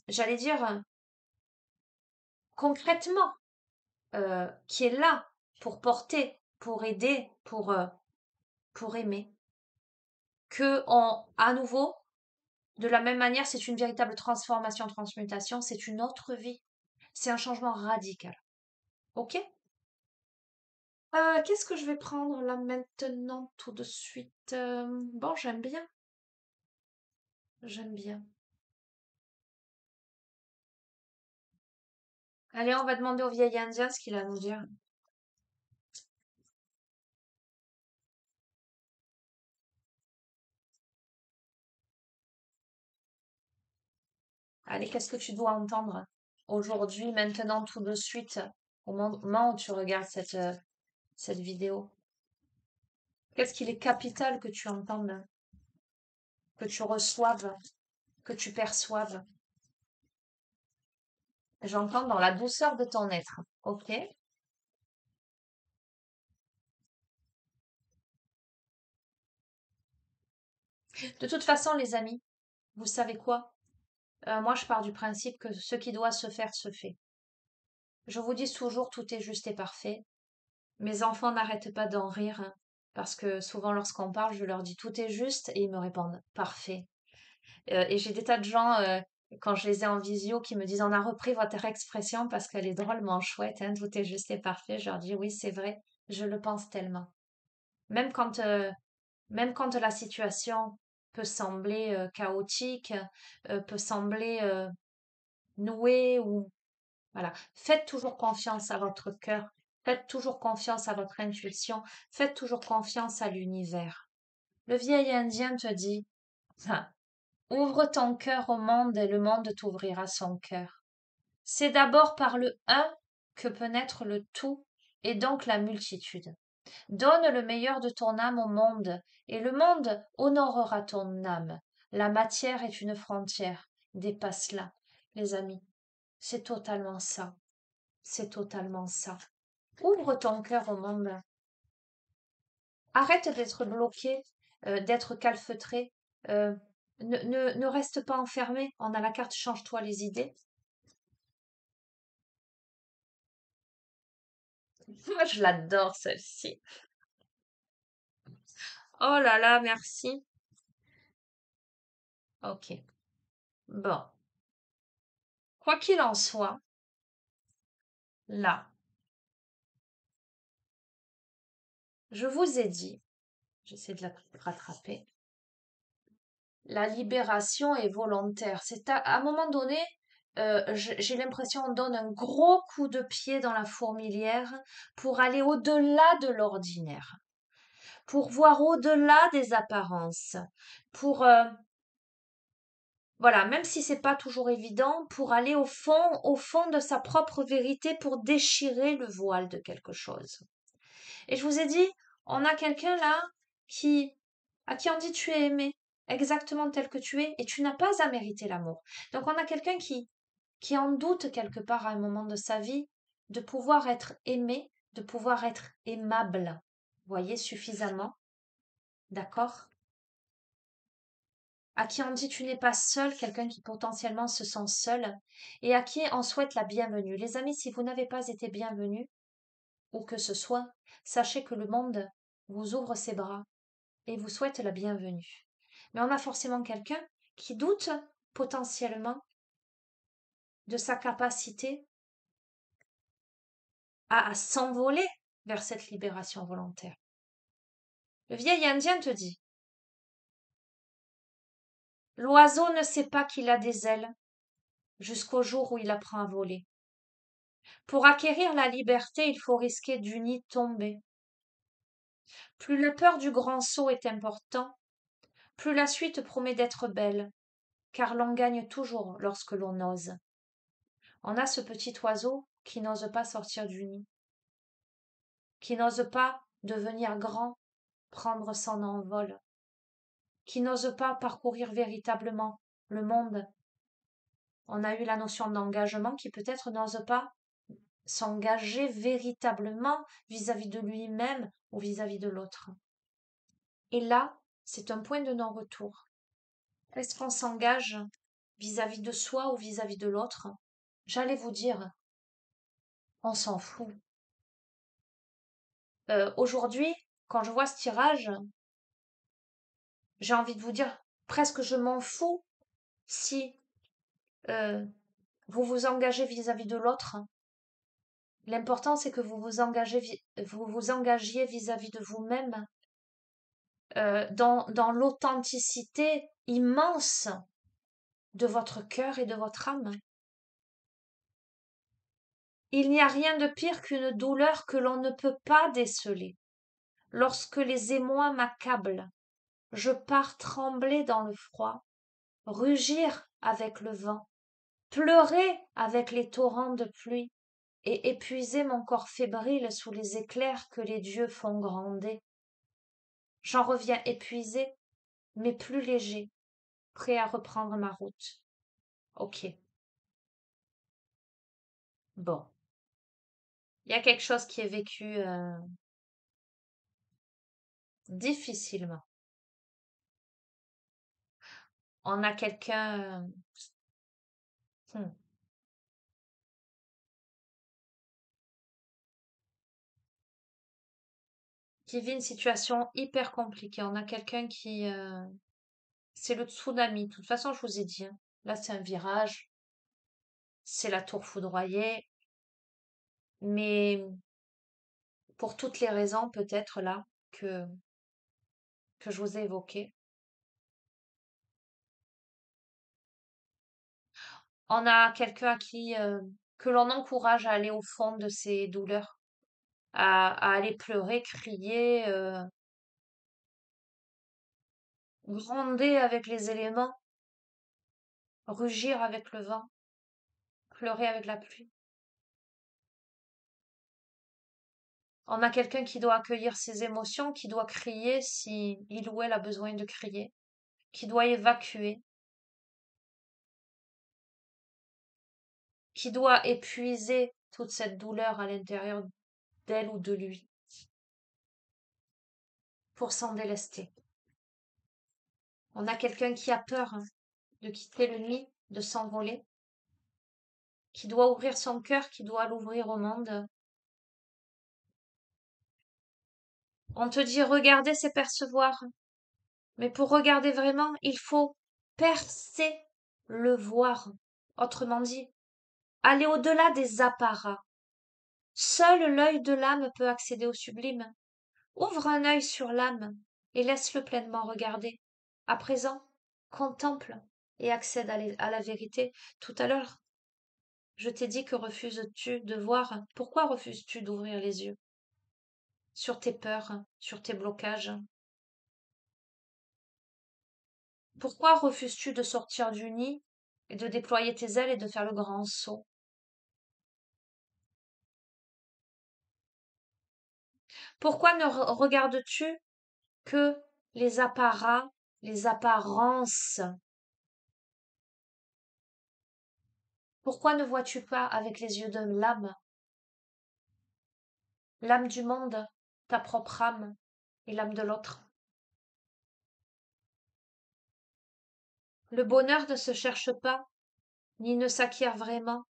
j'allais dire concrètement, qui est là pour porter, pour aider, pour aimer, que à nouveau, de la même manière, c'est une véritable transformation, transmutation, c'est une autre vie. C'est un changement radical. Ok? Qu'est-ce que je vais prendre là maintenant, tout de suite? Bon, j'aime bien. J'aime bien. Allez, on va demander au vieil Indien ce qu'il a à nous dire. Allez, qu'est-ce que tu dois entendre aujourd'hui, maintenant, tout de suite, au moment où tu regardes cette vidéo? Qu'est-ce qu'il est capital que tu entendes, que tu reçoives, que tu perçoives? J'entends dans la douceur de ton être. Ok? De toute façon, les amis, vous savez quoi? Moi, je pars du principe que ce qui doit se faire se fait. Je vous dis toujours, tout est juste et parfait. Mes enfants n'arrêtent pas d'en rire, hein, parce que souvent, lorsqu'on parle, je leur dis tout est juste et ils me répondent parfait. Et j'ai des tas de gens, quand je les ai en visio, qui me disent on a repris votre expression parce qu'elle est drôlement chouette, hein, tout est juste et parfait. Je leur dis oui, c'est vrai, je le pense tellement. Même quand, euh, Même quand la situation peut sembler chaotique, peut sembler nouée ou voilà, faites toujours confiance à votre cœur, faites toujours confiance à votre intuition, faites toujours confiance à l'univers. Le vieil Indien te dit, hein, ouvre ton cœur au monde et le monde t'ouvrira son cœur. C'est d'abord par le un que peut naître le tout et donc la multitude. Donne le meilleur de ton âme au monde, et le monde honorera ton âme. La matière est une frontière. Dépasse-la, les amis. C'est totalement ça. C'est totalement ça. Ouvre ton cœur au monde. Arrête d'être bloqué, d'être calfeutré. euh, ne reste pas enfermé. On a la carte change-toi les idées. Moi, je l'adore, celle-ci. Oh là là, merci. Ok. Bon. Quoi qu'il en soit, là, je vous ai dit, j'essaie de la rattraper, la libération est volontaire. C'est à un moment donné, j'ai l'impression on donne un gros coup de pied dans la fourmilière pour aller au-delà de l'ordinaire, pour voir au-delà des apparences, pour voilà, même si c'est pas toujours évident, pour aller au fond de sa propre vérité, pour déchirer le voile de quelque chose. Et je vous ai dit, on a quelqu'un là qui, à qui on dit tu es aimé, exactement tel que tu es, et tu n'as pas à mériter l'amour. Donc on a quelqu'un qui en doute quelque part à un moment de sa vie de pouvoir être aimé, de pouvoir être aimable. Vous voyez, suffisamment. D'accord? À qui on dit tu n'es pas seul, quelqu'un qui potentiellement se sent seul, et à qui on souhaite la bienvenue. Les amis, si vous n'avez pas été bienvenus, ou que ce soit, sachez que le monde vous ouvre ses bras et vous souhaite la bienvenue. Mais on a forcément quelqu'un qui doute potentiellement de sa capacité à s'envoler vers cette libération volontaire. Le vieil Indien te dit, l'oiseau ne sait pas qu'il a des ailes jusqu'au jour où il apprend à voler. Pour acquérir la liberté, il faut risquer du nid tomber. Plus la peur du grand saut est important, plus la suite promet d'être belle, car l'on gagne toujours lorsque l'on ose. On a ce petit oiseau qui n'ose pas sortir du nid, qui n'ose pas devenir grand, prendre son envol, qui n'ose pas parcourir véritablement le monde. On a eu la notion d'engagement qui peut-être n'ose pas s'engager véritablement vis-à-vis de lui-même ou vis-à-vis de l'autre. Et là, c'est un point de non-retour. Est-ce qu'on s'engage vis-à-vis de soi ou vis-à-vis de l'autre? J'allais vous dire, on s'en fout. Aujourd'hui, quand je vois ce tirage, j'ai envie de vous dire, presque je m'en fous si euh, vous vous engagez vis-à-vis de l'autre. L'important, c'est que vous vous engagiez vis-à-vis de vous-même, dans l'authenticité immense de votre cœur et de votre âme. Il n'y a rien de pire qu'une douleur que l'on ne peut pas déceler. Lorsque les émois m'accablent, je pars trembler dans le froid, rugir avec le vent, pleurer avec les torrents de pluie, et épuiser mon corps fébrile sous les éclairs que les dieux font gronder. J'en reviens épuisé, mais plus léger, prêt à reprendre ma route. Ok. Bon. Il y a quelque chose qui est vécu difficilement. On a quelqu'un qui vit une situation hyper compliquée. On a quelqu'un qui... c'est le tsunami. De toute façon, je vous ai dit, hein. Là, c'est un virage. C'est la tour foudroyée. Mais pour toutes les raisons, peut-être là, que je vous ai évoquées. On a quelqu'un à qui... que l'on encourage à aller au fond de ses douleurs. À aller pleurer, crier, gronder avec les éléments, rugir avec le vent, pleurer avec la pluie. On a quelqu'un qui doit accueillir ses émotions, qui doit crier si il ou elle a besoin de crier, qui doit évacuer, qui doit épuiser toute cette douleur à l'intérieur d'elle ou de lui pour s'en délester. On a quelqu'un qui a peur, hein, de quitter le nid, de s'envoler, qui doit ouvrir son cœur, qui doit l'ouvrir au monde. On te dit regarder, c'est percevoir. Mais pour regarder vraiment, il faut percer le voir. Autrement dit, aller au-delà des apparats. Seul l'œil de l'âme peut accéder au sublime. Ouvre un œil sur l'âme et laisse-le pleinement regarder. À présent, contemple et accède à la vérité. Tout à l'heure, Je t'ai dit que refuses-tu de voir? Pourquoi refuses-tu d'ouvrir les yeux sur tes peurs, sur tes blocages? Pourquoi refuses-tu de sortir du nid et de déployer tes ailes et de faire le grand saut? Pourquoi ne regardes-tu que les apparats, les apparences? Pourquoi ne vois-tu pas avec les yeux de l'âme du monde, ta propre âme et l'âme de l'autre? Le bonheur ne se cherche pas, ni ne s'acquiert vraiment,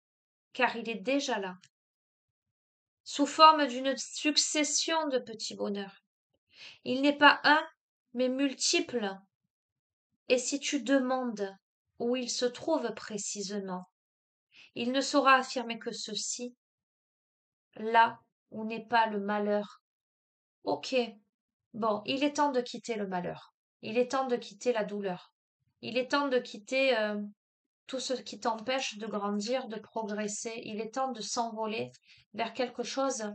car il est déjà là, sous forme d'une succession de petits bonheurs. Il n'est pas un, mais multiple. Et si tu demandes où il se trouve précisément, il ne saura affirmer que ceci, là où n'est pas le malheur. Ok, bon, il est temps de quitter le malheur. Il est temps de quitter la douleur. Il est temps de quitter tout ce qui t'empêche de grandir, de progresser. Il est temps de s'envoler vers quelque chose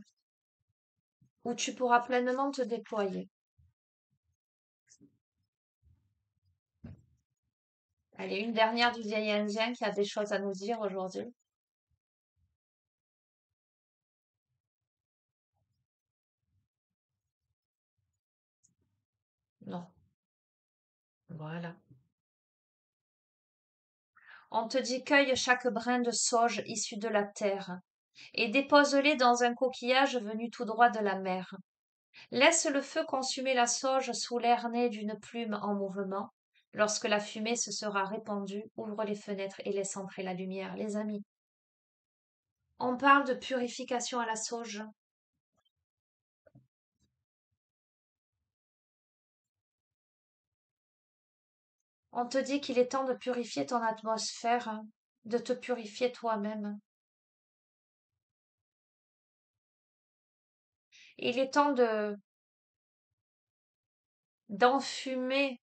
où tu pourras pleinement te déployer. Allez, une dernière du vieil Indien qui a des choses à nous dire aujourd'hui. Non, voilà. On te dit cueille chaque brin de sauge issu de la terre et dépose-les dans un coquillage venu tout droit de la mer. Laisse le feu consumer la sauge sous l'air né d'une plume en mouvement. Lorsque la fumée se sera répandue, ouvre les fenêtres et laisse entrer la lumière. Les amis, on parle de purification à la sauge. On te dit qu'il est temps de purifier ton atmosphère, de te purifier toi-même. Il est temps de d'enfumer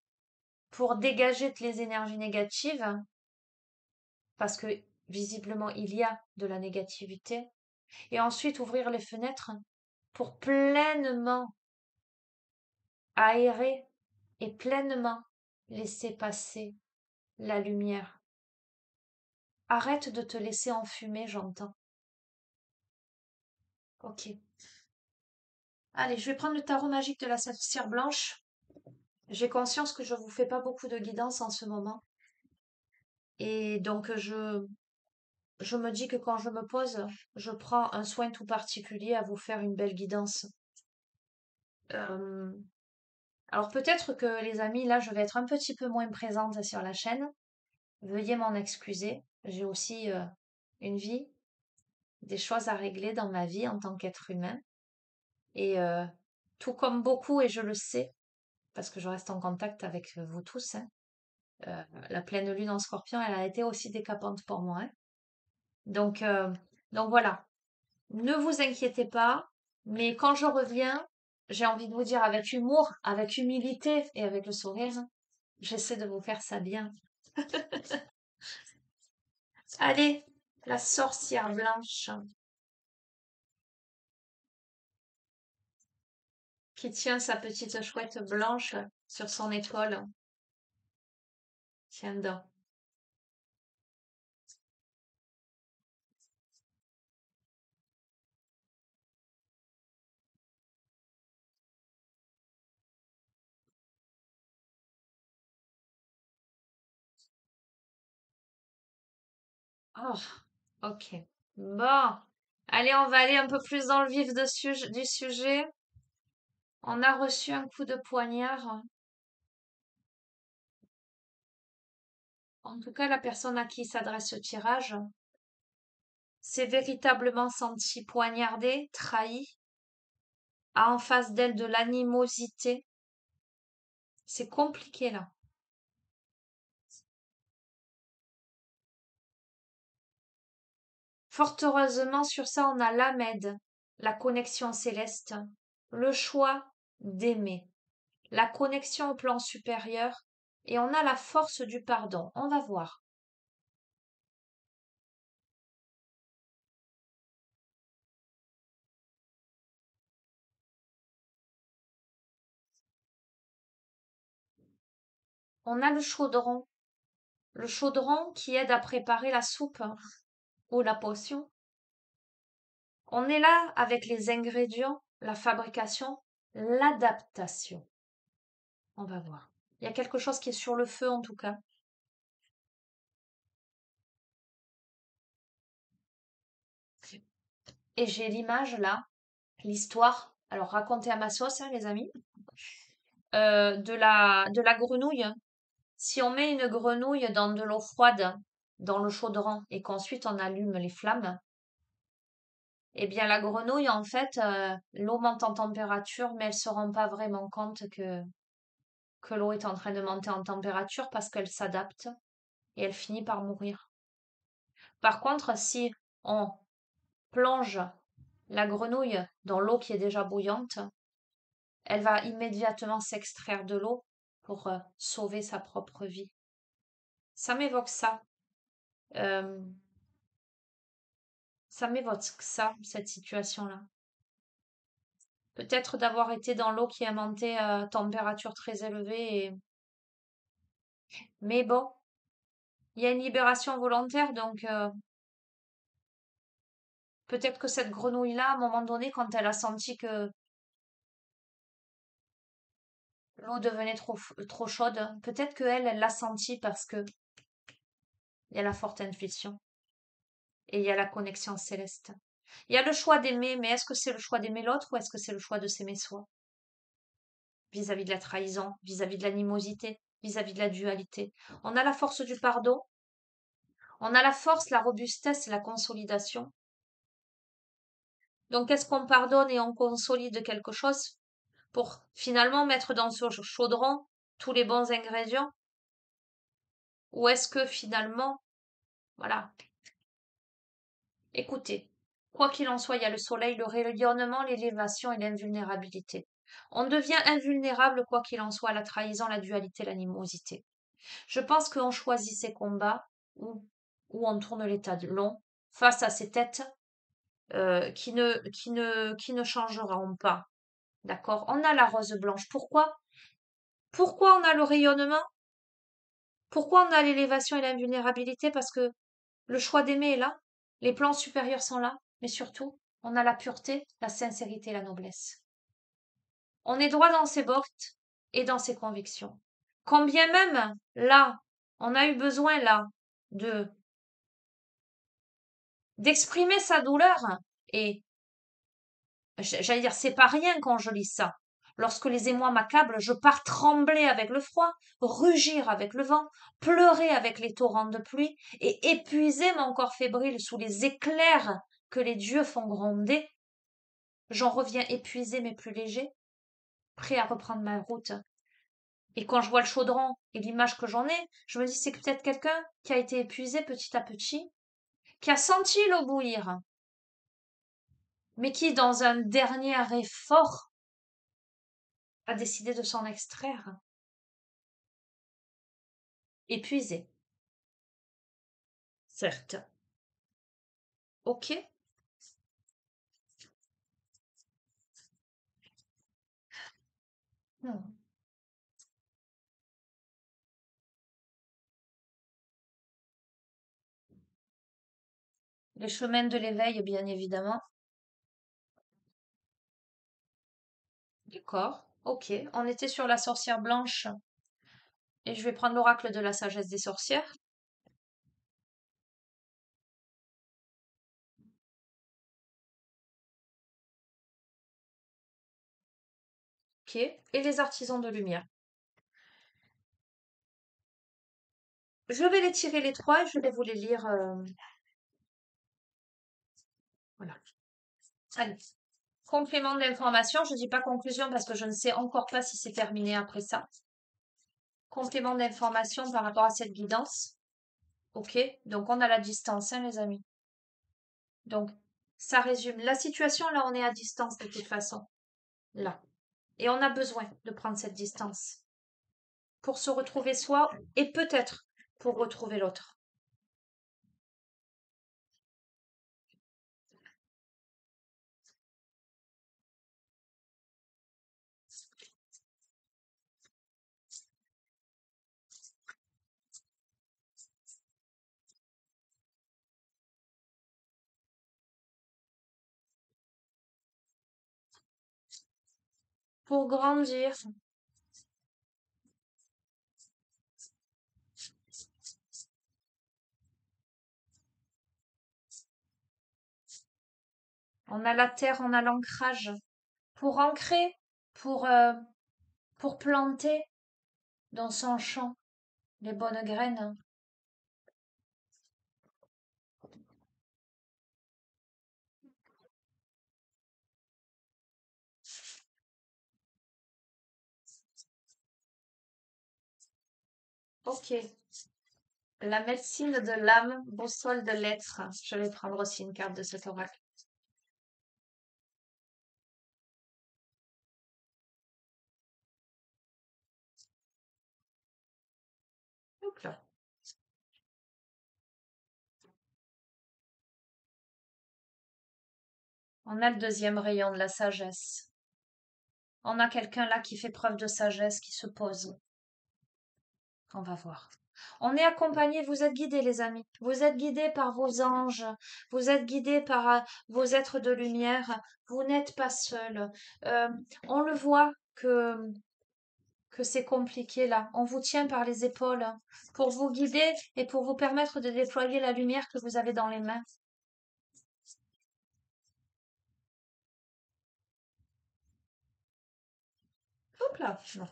pour dégager toutes les énergies négatives, parce que visiblement il y a de la négativité, et ensuite ouvrir les fenêtres pour pleinement aérer et pleinement laisser passer la lumière. Arrête de te laisser enfumer, j'entends. Ok. Allez, je vais prendre le tarot magique de la sorcière blanche. J'ai conscience que je vous fais pas beaucoup de guidance en ce moment. Et donc, je me dis que quand je me pose, je prends un soin tout particulier à vous faire une belle guidance. Euh, alors peut-être que les amis, là, je vais être un petit peu moins présente sur la chaîne. Veuillez m'en excuser. J'ai aussi une vie, des choses à régler dans ma vie en tant qu'être humain. Et tout comme beaucoup, et je le sais, parce que je reste en contact avec vous tous, hein, la pleine lune en scorpion, elle a été aussi décapante pour moi, hein. Donc, euh, donc voilà, ne vous inquiétez pas, mais quand je reviens, j'ai envie de vous dire avec humour, avec humilité et avec le sourire, j'essaie de vous faire ça bien. Allez, la sorcière blanche qui tient sa petite chouette blanche sur son épaule. Tiens donc. Oh, ok. Bon. Allez, on va aller un peu plus dans le vif du sujet. On a reçu un coup de poignard. En tout cas, la personne à qui s'adresse ce tirage s'est véritablement sentie poignardée, trahie, a en face d'elle de l'animosité. C'est compliqué là. Fort heureusement, sur ça, on a l'Ahmed, la connexion céleste, le choix d'aimer, la connexion au plan supérieur, et on a la force du pardon. On va voir. On a le chaudron qui aide à préparer la soupe ou la potion. On est là avec les ingrédients, la fabrication, l'adaptation. On va voir. Il y a quelque chose qui est sur le feu en tout cas. Et j'ai l'image là, l'histoire, alors racontée à ma sauce, hein, les amis, de la grenouille. Si on met une grenouille dans de l'eau froide, dans le chaudron, et qu'ensuite on allume les flammes, eh bien la grenouille, en fait, l'eau monte en température, mais elle se rend pas vraiment compte que l'eau est en train de monter en température parce qu'elle s'adapte et elle finit par mourir. Par contre, si on plonge la grenouille dans l'eau qui est déjà bouillante, elle va immédiatement s'extraire de l'eau pour sauver sa propre vie. Ça m'évoque ça. Euh, Ça m'évoque ça, cette situation-là. Peut-être d'avoir été dans l'eau qui est montée à température très élevée. Mais bon, il y a une libération volontaire, donc peut-être que cette grenouille-là, à un moment donné, quand elle a senti que l'eau devenait trop chaude, peut-être elle l'a senti parce que il y a la forte intuition et il y a la connexion céleste. Il y a le choix d'aimer, mais est-ce que c'est le choix d'aimer l'autre ou est-ce que c'est le choix de s'aimer soi? Vis-à-vis de la trahison, vis-à-vis de l'animosité, vis-à-vis de la dualité. On a la force du pardon, on a la force, la robustesse et la consolidation. Donc, est-ce qu'on pardonne et on consolide quelque chose pour finalement mettre dans ce chaudron tous les bons ingrédients? Ou est-ce que finalement, voilà, écoutez, quoi qu'il en soit, il y a le soleil, le rayonnement, l'élévation et l'invulnérabilité. On devient invulnérable quoi qu'il en soit, la trahison, la dualité, l'animosité. Je pense qu'on choisit ses combats où on tourne les talons face à ces têtes qui ne changeront pas. D'accord? On a la rose blanche. Pourquoi? Pourquoi on a le rayonnement? Pourquoi on a l'élévation et l'invulnérabilité? Parce que le choix d'aimer est là, les plans supérieurs sont là, mais surtout, on a la pureté, la sincérité et la noblesse. On est droit dans ses bottes et dans ses convictions. Quand bien même, là, on a eu besoin, là, de d'exprimer sa douleur, et j'allais dire, c'est pas rien quand je lis ça. Lorsque les émois m'accablent, je pars trembler avec le froid, rugir avec le vent, pleurer avec les torrents de pluie, et épuiser mon corps fébrile sous les éclairs que les dieux font gronder. J'en reviens épuisé mais plus léger, prêt à reprendre ma route. Et quand je vois le chaudron et l'image que j'en ai, je me dis c'est peut-être quelqu'un qui a été épuisé petit à petit, qui a senti l'eau bouillir, mais qui, dans un dernier effort, a décidé de s'en extraire. Épuisé, certes. Ok. Hmm. Les chemins de l'éveil, bien évidemment. D'accord. Ok. On était sur la sorcière blanche et je vais prendre l'oracle de la sagesse des sorcières. Ok. Et les artisans de lumière. Je vais les tirer les trois et je vais vous les lire. Voilà. Allez. Complément d'information. Je dis pas conclusion parce que je ne sais encore pas si c'est terminé après ça. Complément d'information par rapport à cette guidance. Ok. Donc on a la distance, hein, les amis. Donc ça résume la situation. Là, on est à distance de toute façon. Là. Et on a besoin de prendre cette distance pour se retrouver soi et peut-être pour retrouver l'autre. pour grandir. On a la terre, on a l'ancrage. Pour ancrer, pour, euh, pour planter dans son champ les bonnes graines. Ok. La médecine de l'âme, boussole de l'être. Je vais prendre aussi une carte de cet oracle. Hop là. On a le deuxième rayon de la sagesse. On a quelqu'un là qui fait preuve de sagesse, qui se pose. On va voir. On est accompagné, vous êtes guidés, les amis. Vous êtes guidés par vos anges. Vous êtes guidés par vos êtres de lumière. Vous n'êtes pas seuls. Euh, on le voit que c'est compliqué là. On vous tient par les épaules pour vous guider et pour vous permettre de déployer la lumière que vous avez dans les mains. Hop là. Non.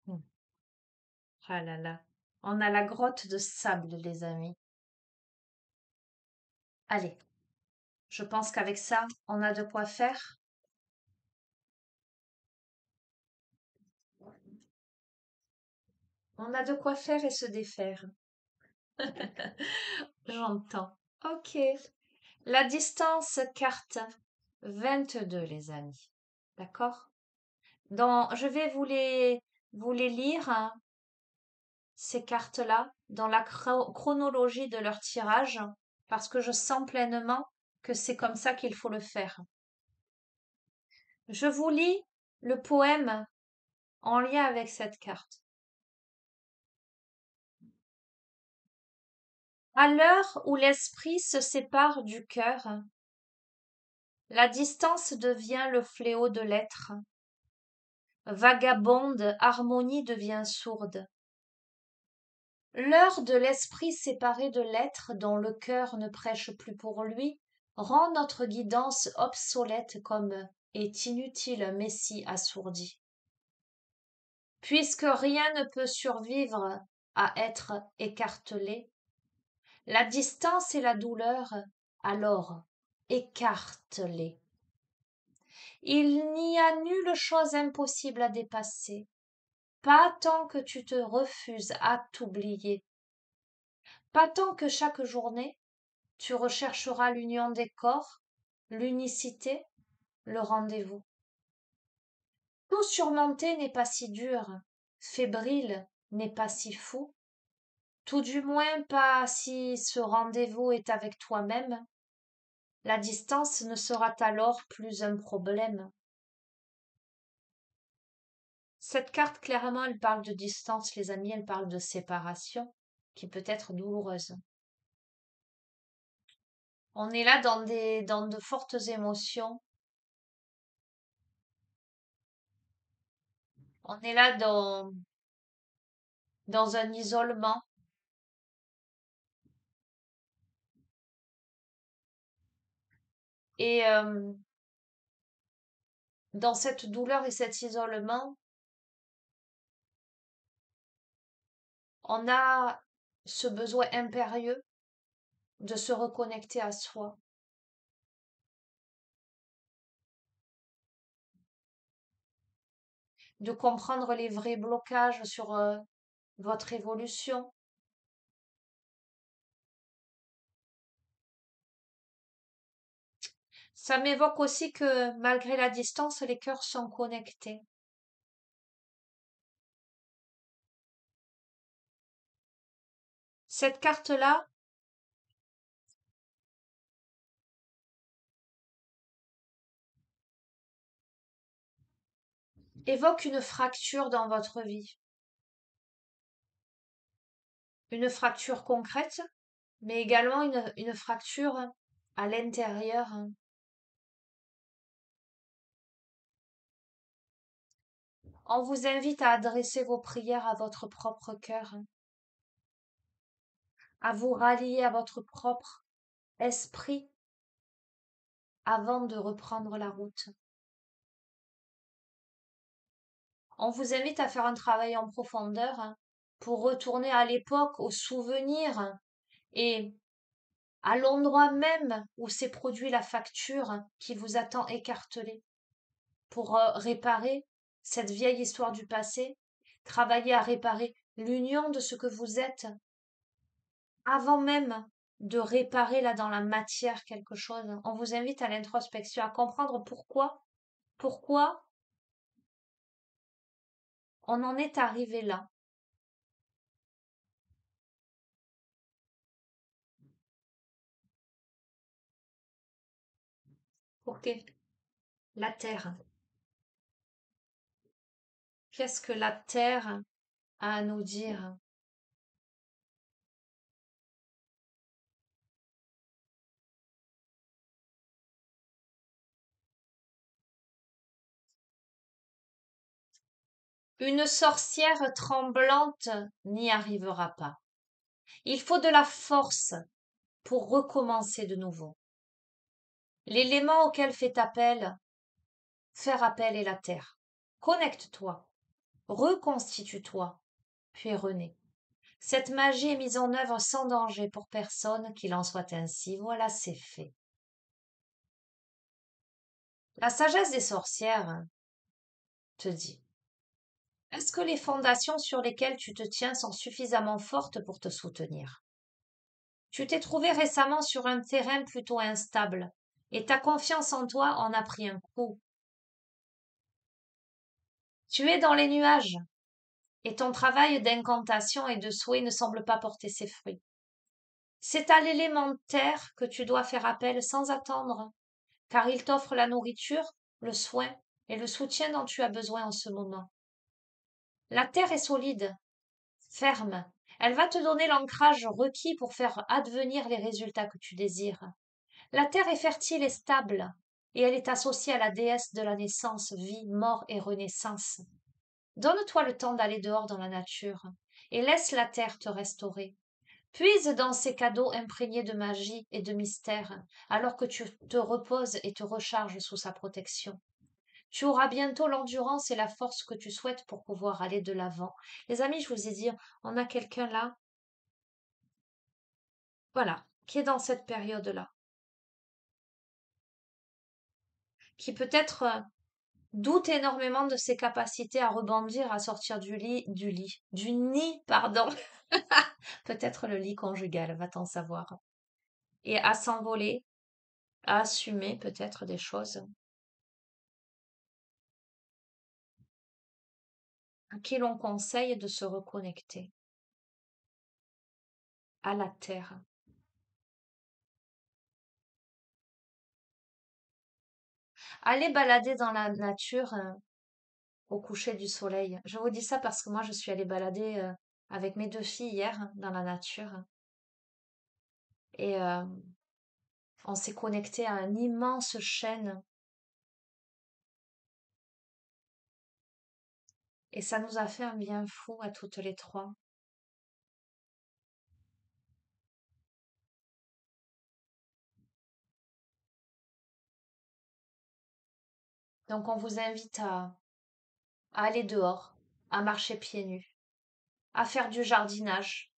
Hmm. Ah là là. On a la grotte de sable, les amis. Allez, je pense qu'avec ça, on a de quoi faire. On a de quoi faire et se défaire. J'entends. Ok. La distance carte 22, les amis. D'accord? Je vais vous les lire, hein, ces cartes-là, dans la chronologie de leur tirage, parce que je sens pleinement que c'est comme ça qu'il faut le faire. Je vous lis le poème en lien avec cette carte. À l'heure où l'esprit se sépare du cœur, la distance devient le fléau de l'être. Vagabonde, harmonie devient sourde. L'heure de l'esprit séparé de l'être dont le cœur ne prêche plus pour lui rend notre guidance obsolète comme est inutile messie assourdi. Puisque rien ne peut survivre à être écartelé, la distance et la douleur, alors écarte-les. Il n'y a nulle chose impossible à dépasser, pas tant que tu te refuses à t'oublier, pas tant que chaque journée tu rechercheras l'union des corps, l'unicité, le rendez-vous. Tout surmonter n'est pas si dur, fébrile n'est pas si fou, tout du moins pas si ce rendez-vous est avec toi-même. La distance ne sera alors plus un problème. Cette carte, clairement, elle parle de distance, les amis, elle parle de séparation, qui peut être douloureuse. On est là dans de fortes émotions. On est là dans un isolement. Et dans cette douleur et cet isolement, on a ce besoin impérieux de se reconnecter à soi, de comprendre les vrais blocages sur votre évolution. Ça m'évoque aussi que malgré la distance, les cœurs sont connectés. Cette carte-là, évoque une fracture dans votre vie. Une fracture concrète, mais également une fracture à l'intérieur. On vous invite à adresser vos prières à votre propre cœur, à vous rallier à votre propre esprit avant de reprendre la route. On vous invite à faire un travail en profondeur pour retourner à l'époque, aux souvenirs et à l'endroit même où s'est produit la facture qui vous a tant écartelé, pour réparer cette vieille histoire du passé, travailler à réparer l'union de ce que vous êtes, avant même de réparer là dans la matière quelque chose. On vous invite à l'introspection, à comprendre pourquoi on en est arrivé là. Ok, la Terre. Qu'est-ce que la Terre a à nous dire? Une sorcière tremblante n'y arrivera pas. Il faut de la force pour recommencer de nouveau. L'élément auquel faire appel est la terre. Connecte-toi, reconstitue-toi, puis renais. Cette magie est mise en œuvre sans danger pour personne, qu'il en soit ainsi. Voilà, c'est fait. La sagesse des sorcières te dit, est-ce que les fondations sur lesquelles tu te tiens sont suffisamment fortes pour te soutenir? Tu t'es trouvé récemment sur un terrain plutôt instable, et ta confiance en toi en a pris un coup. Tu es dans les nuages, et ton travail d'incantation et de souhait ne semble pas porter ses fruits. C'est à l'élémentaire que tu dois faire appel sans attendre, car il t'offre la nourriture, le soin et le soutien dont tu as besoin en ce moment. La terre est solide, ferme. Elle va te donner l'ancrage requis pour faire advenir les résultats que tu désires. La terre est fertile et stable, et elle est associée à la déesse de la naissance, vie, mort et renaissance. Donne-toi le temps d'aller dehors dans la nature, et laisse la terre te restaurer. Puise dans ces cadeaux imprégnés de magie et de mystère, alors que tu te reposes et te recharges sous sa protection. Tu auras bientôt l'endurance et la force que tu souhaites pour pouvoir aller de l'avant. Les amis, je vous ai dit, on a quelqu'un là, voilà, qui est dans cette période-là, qui peut-être doute énormément de ses capacités à rebondir, à sortir du nid, pardon, peut-être le lit conjugal, va-t-on savoir, et à s'envoler, à assumer peut-être des choses, à qui l'on conseille de se reconnecter à la terre. Allez balader dans la nature au coucher du soleil. Je vous dis ça parce que moi, je suis allée balader avec mes deux filles hier dans la nature et on s'est connecté à un immense chêne et ça nous a fait un bien fou à toutes les trois. Donc on vous invite à aller dehors, à marcher pieds nus, à faire du jardinage,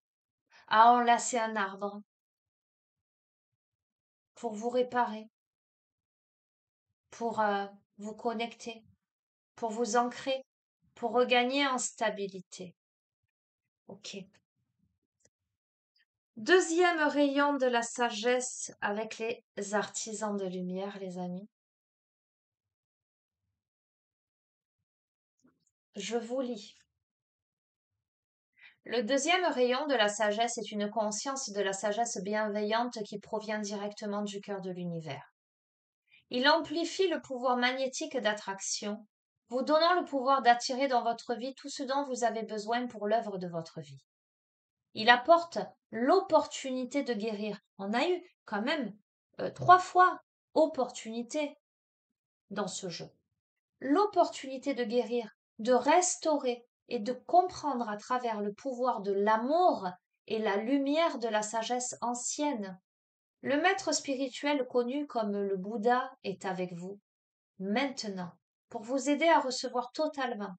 à enlacer un arbre pour vous réparer, pour vous connecter, pour vous ancrer, pour regagner en stabilité. Ok. Deuxième rayon de la sagesse avec les artisans de lumière, les amis. Je vous lis. Le deuxième rayon de la sagesse est une conscience de la sagesse bienveillante qui provient directement du cœur de l'univers. Il amplifie le pouvoir magnétique d'attraction vous donnant le pouvoir d'attirer dans votre vie tout ce dont vous avez besoin pour l'œuvre de votre vie. Il apporte l'opportunité de guérir. On a eu quand même 3 fois opportunité dans ce jeu. L'opportunité de guérir, de restaurer et de comprendre à travers le pouvoir de l'amour et la lumière de la sagesse ancienne. Le maître spirituel connu comme le Bouddha est avec vous maintenant pour vous aider à recevoir totalement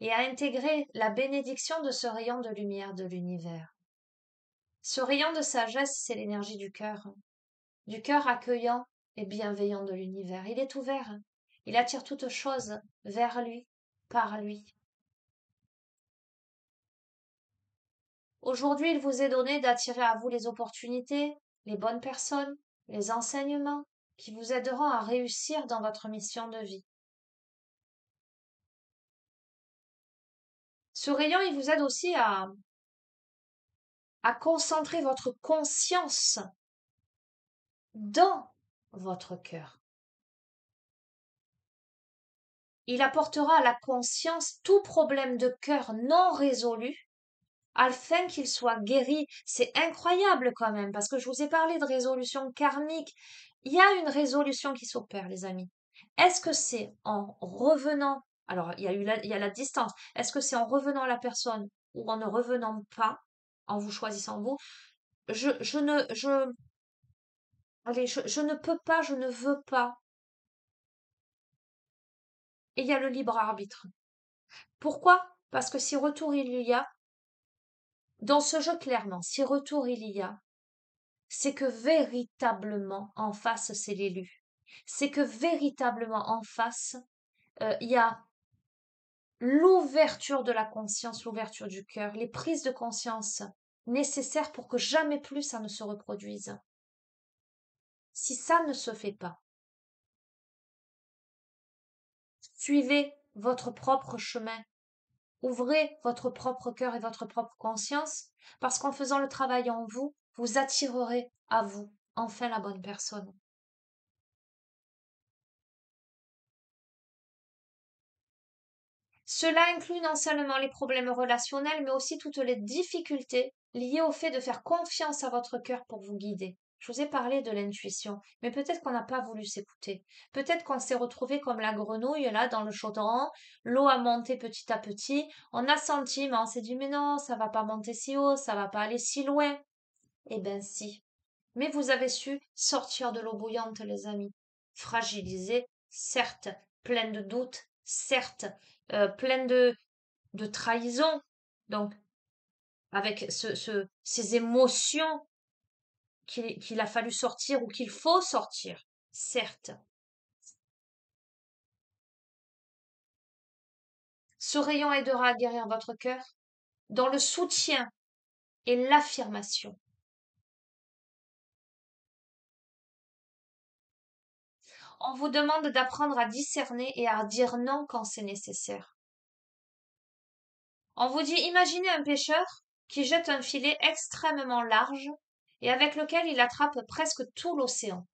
et à intégrer la bénédiction de ce rayon de lumière de l'univers. Ce rayon de sagesse, c'est l'énergie du cœur accueillant et bienveillant de l'univers. Il est ouvert, il attire toutes choses vers lui, par lui. Aujourd'hui, il vous est donné d'attirer à vous les opportunités, les bonnes personnes, les enseignements qui vous aideront à réussir dans votre mission de vie. Ce rayon, il vous aide aussi à concentrer votre conscience dans votre cœur. Il apportera à la conscience tout problème de cœur non résolu afin qu'il soit guéri. C'est incroyable quand même, parce que je vous ai parlé de résolution karmique. Il y a une résolution qui s'opère, les amis. Est-ce que c'est en revenant, alors il y a la distance, est-ce que c'est en revenant à la personne ou en ne revenant pas, en vous choisissant vous? Je ne, allez, je ne peux pas, je ne veux pas. Et il y a le libre arbitre. Pourquoi? Parce que si retour il y a, dans ce jeu clairement, si retour il y a, c'est que véritablement en face c'est l'élu. C'est que véritablement en face, il y a l'ouverture de la conscience, l'ouverture du cœur, les prises de conscience nécessaires pour que jamais plus ça ne se reproduise. Si ça ne se fait pas, suivez votre propre chemin. Ouvrez votre propre cœur et votre propre conscience, parce qu'en faisant le travail en vous, vous attirerez à vous enfin la bonne personne. Cela inclut non seulement les problèmes relationnels, mais aussi toutes les difficultés liées au fait de faire confiance à votre cœur pour vous guider. Je vous ai parlé de l'intuition, mais peut-être qu'on n'a pas voulu s'écouter. Peut-être qu'on s'est retrouvé comme la grenouille là dans le chaudron, l'eau a monté petit à petit, on a senti, mais on s'est dit mais non, ça va pas monter si haut, ça va pas aller si loin. Eh ben si. Mais vous avez su sortir de l'eau bouillante, les amis. Fragilisé, certes, pleine de doutes, certes, pleine de trahison. Donc, avec ces émotions qu'il a fallu sortir ou qu'il faut sortir, certes. Ce rayon aidera à guérir votre cœur dans le soutien et l'affirmation. On vous demande d'apprendre à discerner et à dire non quand c'est nécessaire. On vous dit, imaginez un pêcheur qui jette un filet extrêmement large et avec lequel il attrape presque tout l'océan.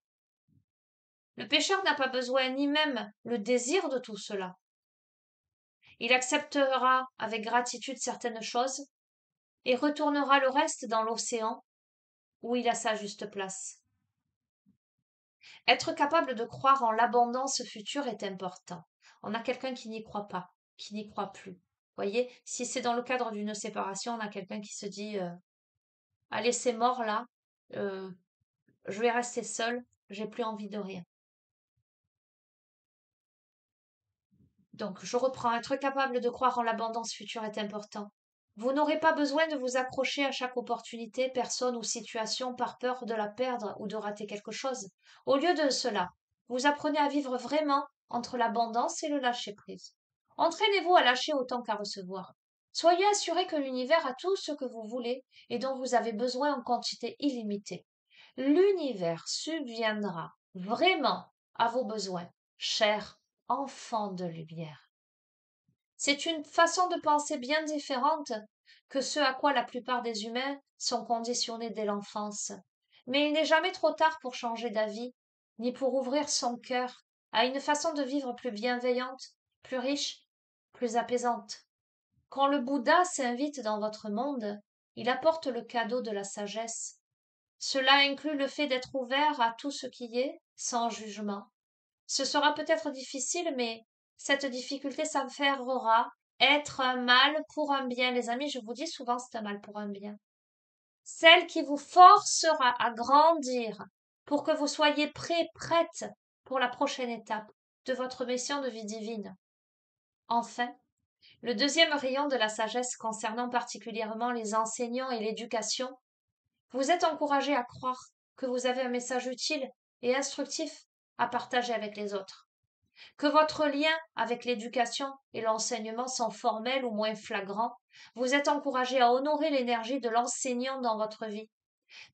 Le pêcheur n'a pas besoin ni même le désir de tout cela. Il acceptera avec gratitude certaines choses et retournera le reste dans l'océan où il a sa juste place. Être capable de croire en l'abondance future est important. On a quelqu'un qui n'y croit pas, qui n'y croit plus. Voyez, si c'est dans le cadre d'une séparation, on a quelqu'un qui se dit allez, c'est mort là, euh, je vais rester seule, j'ai plus envie de rien. Donc, je reprends, être capable de croire en l'abondance future est important. Vous n'aurez pas besoin de vous accrocher à chaque opportunité, personne ou situation par peur de la perdre ou de rater quelque chose. Au lieu de cela, vous apprenez à vivre vraiment entre l'abondance et le lâcher-prise. Entraînez-vous à lâcher autant qu'à recevoir. Soyez assuré que l'univers a tout ce que vous voulez et dont vous avez besoin en quantité illimitée. L'univers subviendra vraiment à vos besoins, chers enfants de lumière. C'est une façon de penser bien différente que ce à quoi la plupart des humains sont conditionnés dès l'enfance. Mais il n'est jamais trop tard pour changer d'avis, ni pour ouvrir son cœur à une façon de vivre plus bienveillante, plus riche, plus apaisante. Quand le Bouddha s'invite dans votre monde, il apporte le cadeau de la sagesse. Cela inclut le fait d'être ouvert à tout ce qui est, sans jugement. Ce sera peut-être difficile, mais cette difficulté s'avérera être un mal pour un bien. Les amis, je vous dis souvent, c'est un mal pour un bien. Celle qui vous forcera à grandir pour que vous soyez prêts, prête pour la prochaine étape de votre mission de vie divine. Enfin, le deuxième rayon de la sagesse concernant particulièrement les enseignants et l'éducation, vous êtes encouragés à croire que vous avez un message utile et instructif à partager avec les autres, que votre lien avec l'éducation et l'enseignement sont formels ou moins flagrants. Vous êtes encouragés à honorer l'énergie de l'enseignant dans votre vie.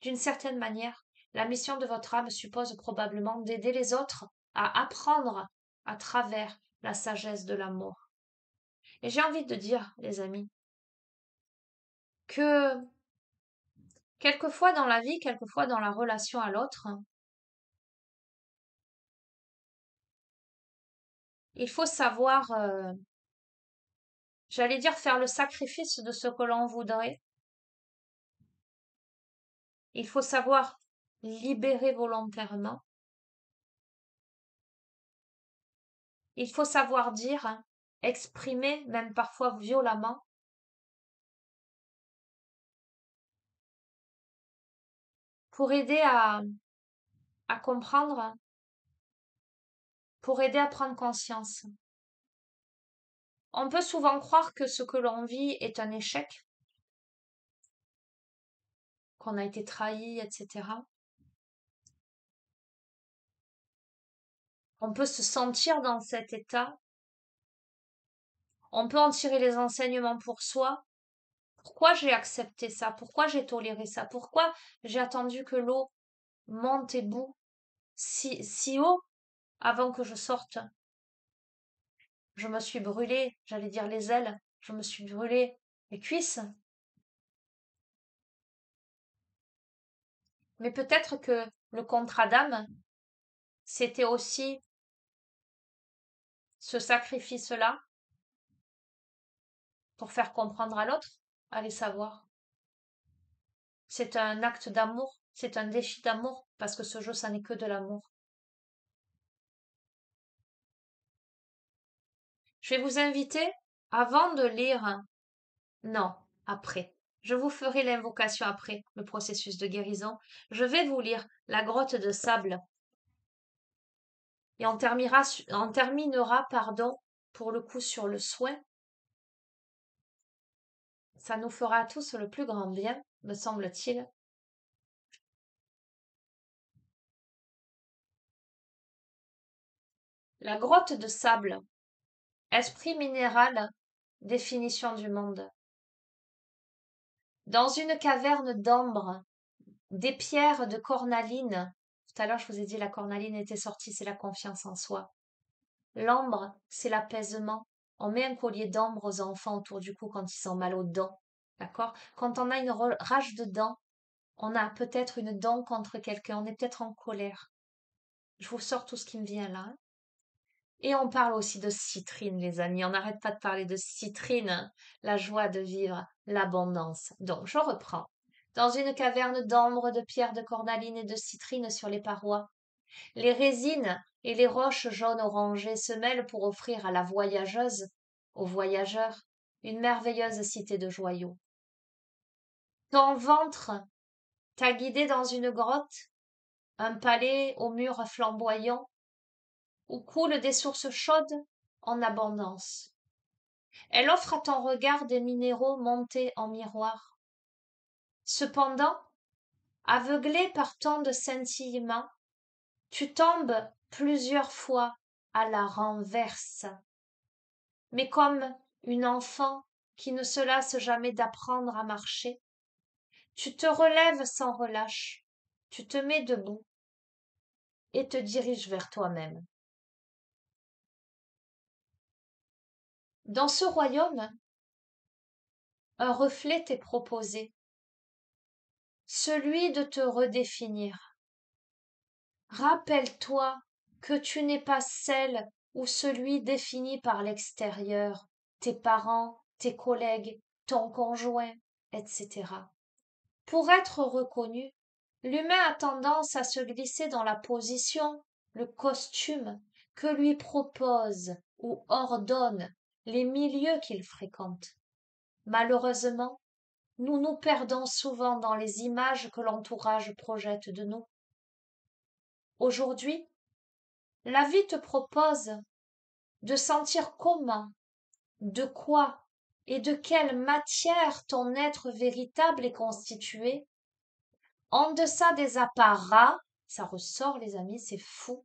D'une certaine manière, la mission de votre âme suppose probablement d'aider les autres à apprendre à travers la sagesse de l'amour. Et j'ai envie de dire, les amis, que quelquefois dans la vie, quelquefois dans la relation à l'autre, il faut savoir, j'allais dire, faire le sacrifice de ce que l'on voudrait. Il faut savoir libérer volontairement. Il faut savoir dire, exprimer, même parfois violemment, pour aider à comprendre, pour aider à prendre conscience. On peut souvent croire que ce que l'on vit est un échec, qu'on a été trahi, etc. On peut se sentir dans cet état. On peut en tirer les enseignements pour soi. Pourquoi j'ai accepté ça? Pourquoi j'ai toléré ça? Pourquoi j'ai attendu que l'eau monte et bout si haut avant que je sorte? Je me suis brûlé, j'allais dire les ailes, je me suis brûlé les cuisses. Mais peut-être que le contrat d'âme, c'était aussi ce sacrifice-là pour faire comprendre à l'autre. Allez savoir. C'est un acte d'amour, c'est un défi d'amour, parce que ce jeu, ça n'est que de l'amour. Je vais vous inviter, avant de lire, non, après. Je vous ferai l'invocation après le processus de guérison. Je vais vous lire la grotte de sable. Et on terminera, pardon, pour le coup sur le soin. Ça nous fera à tous le plus grand bien, me semble-t-il. La grotte de sable. Esprit minéral, définition du monde. Dans une caverne d'ambre, des pierres de cornaline. Tout à l'heure, je vous ai dit la cornaline était sortie, c'est la confiance en soi. L'ambre, c'est l'apaisement. On met un collier d'ambre aux enfants autour du cou quand ils ont mal aux dents. D'accord? Quand on a une rage de dents, on a peut-être une dent contre quelqu'un, on est peut-être en colère. Je vous sors tout ce qui me vient là, hein. Et on parle aussi de citrine, les amis. On n'arrête pas de parler de citrine, hein. La joie de vivre, l'abondance. Donc, je reprends. Dans une caverne d'ambre, de pierres de cornaline et de citrine sur les parois, les résines et les roches jaunes orangées se mêlent pour offrir à la voyageuse, au voyageur, une merveilleuse cité de joyaux. Ton ventre t'a guidé dans une grotte, un palais aux murs flamboyants, où coulent des sources chaudes en abondance. Elle offre à ton regard des minéraux montés en miroir. Cependant, aveuglé par tant de scintillements, tu tombes plusieurs fois à la renverse. Mais comme une enfant qui ne se lasse jamais d'apprendre à marcher, tu te relèves sans relâche, tu te mets debout et te diriges vers toi-même. Dans ce royaume, un reflet t'est proposé, celui de te redéfinir. Rappelle-toi que tu n'es pas celle ou celui défini par l'extérieur, tes parents, tes collègues, ton conjoint, etc. Pour être reconnu, l'humain a tendance à se glisser dans la position, le costume que lui proposent ou ordonnent les milieux qu'il fréquente. Malheureusement, nous nous perdons souvent dans les images que l'entourage projette de nous. Aujourd'hui, la vie te propose de sentir comment, de quoi et de quelle matière ton être véritable est constitué, en deçà des apparats, ça ressort les amis, c'est fou,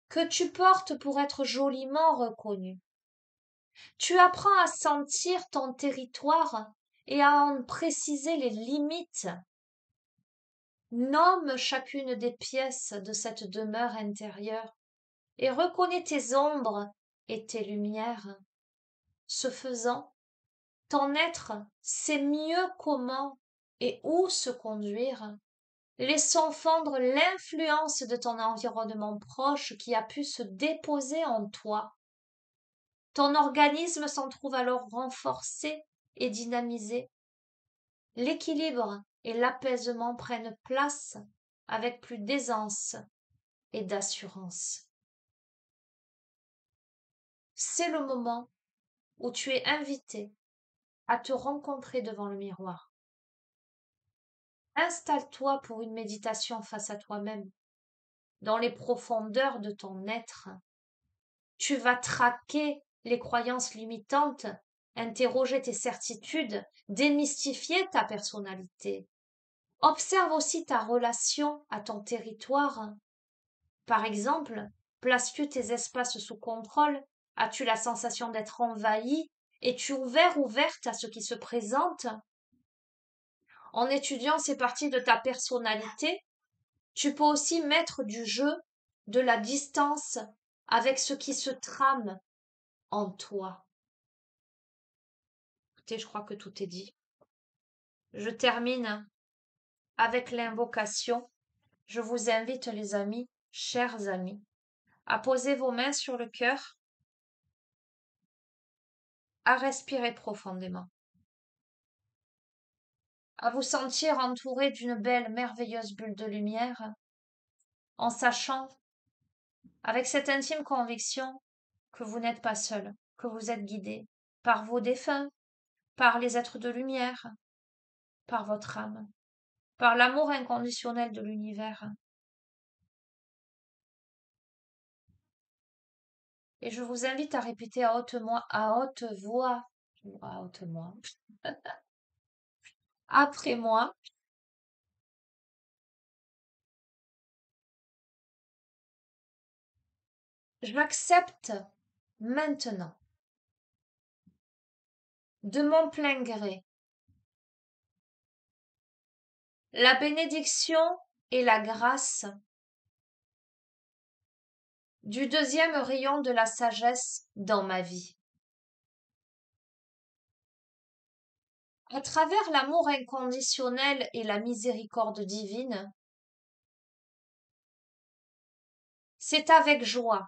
que tu portes pour être joliment reconnu. Tu apprends à sentir ton territoire et à en préciser les limites. Nomme chacune des pièces de cette demeure intérieure et reconnais tes ombres et tes lumières. Ce faisant, ton être sait mieux comment et où se conduire. Laissons fondre l'influence de ton environnement proche qui a pu se déposer en toi. Ton organisme s'en trouve alors renforcé et dynamisé. L'équilibre et l'apaisement prennent place avec plus d'aisance et d'assurance. C'est le moment où tu es invité à te rencontrer devant le miroir. Installe-toi pour une méditation face à toi-même, dans les profondeurs de ton être. Tu vas traquer les croyances limitantes, interroger tes certitudes, démystifier ta personnalité. Observe aussi ta relation à ton territoire. Par exemple, places-tu tes espaces sous contrôle? As-tu la sensation d'être envahi? Es-tu ouverte à ce qui se présente? En étudiant ces parties de ta personnalité, tu peux aussi mettre du jeu, de la distance avec ce qui se trame en toi. Écoutez, je crois que tout est dit. Je termine avec l'invocation. Je vous invite, les amis, chers amis, à poser vos mains sur le cœur, à respirer profondément, à vous sentir entouré d'une belle, merveilleuse bulle de lumière, en sachant, avec cette intime conviction, que vous n'êtes pas seul, que vous êtes guidé par vos défunts, par les êtres de lumière, par votre âme, par l'amour inconditionnel de l'univers. Et je vous invite à répéter à haute voix, après moi. J'accepte maintenant, de mon plein gré, la bénédiction et la grâce du deuxième rayon de la sagesse dans ma vie. À travers l'amour inconditionnel et la miséricorde divine, c'est avec joie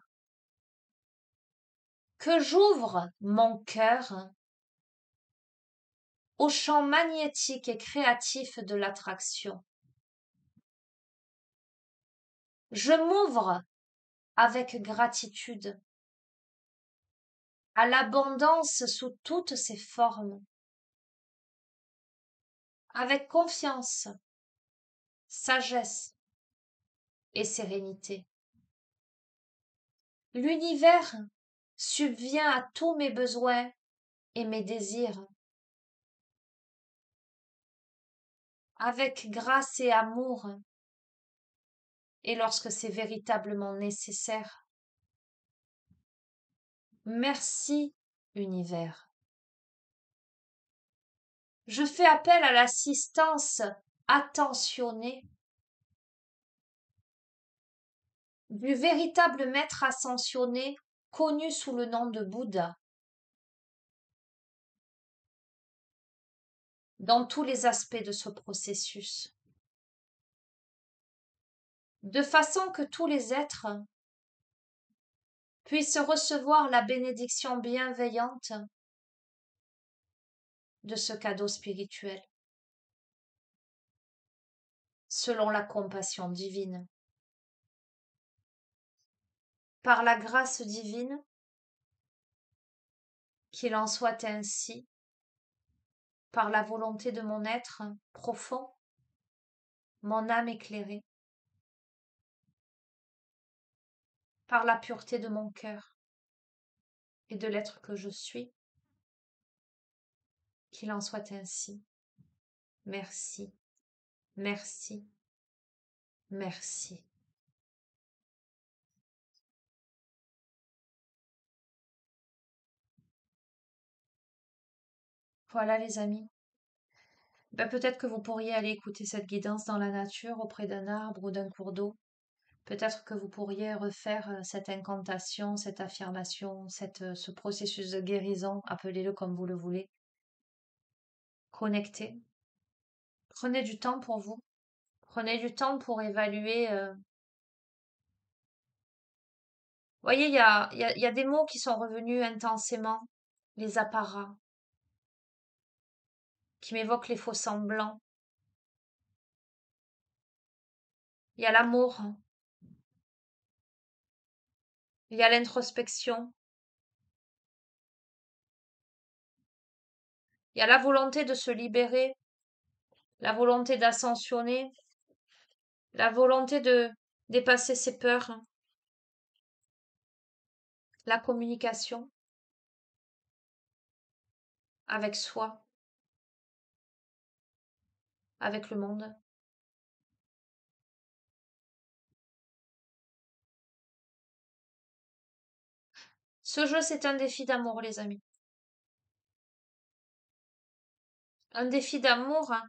que j'ouvre mon cœur au champ magnétique et créatif de l'attraction. Je m'ouvre avec gratitude à l'abondance sous toutes ses formes, avec confiance, sagesse et sérénité. L'univers subvient à tous mes besoins et mes désirs, avec grâce et amour, et lorsque c'est véritablement nécessaire. Merci, univers. Je fais appel à l'assistance attentionnée du véritable maître ascensionné connu sous le nom de Bouddha. Dans tous les aspects de ce processus, de façon que tous les êtres puisse recevoir la bénédiction bienveillante de ce cadeau spirituel, selon la compassion divine. Par la grâce divine, qu'il en soit ainsi, par la volonté de mon être profond, mon âme éclairée, par la pureté de mon cœur et de l'être que je suis, qu'il en soit ainsi. Merci, merci, merci. Voilà les amis. Ben, peut-être que vous pourriez aller écouter cette guidance dans la nature, auprès d'un arbre ou d'un cours d'eau. Peut-être que vous pourriez refaire cette incantation, cette affirmation, ce processus de guérison, appelez-le comme vous le voulez. Connectez. Prenez du temps pour vous. Prenez du temps pour évaluer. Voyez, il y a des mots qui sont revenus intensément. Les apparats, qui m'évoquent les faux semblants. Il y a l'amour. Il y a l'introspection. Il y a la volonté de se libérer, la volonté d'ascensionner, la volonté de dépasser ses peurs, la communication avec soi, avec le monde. Ce jeu, c'est un défi d'amour, les amis. Un défi d'amour, hein,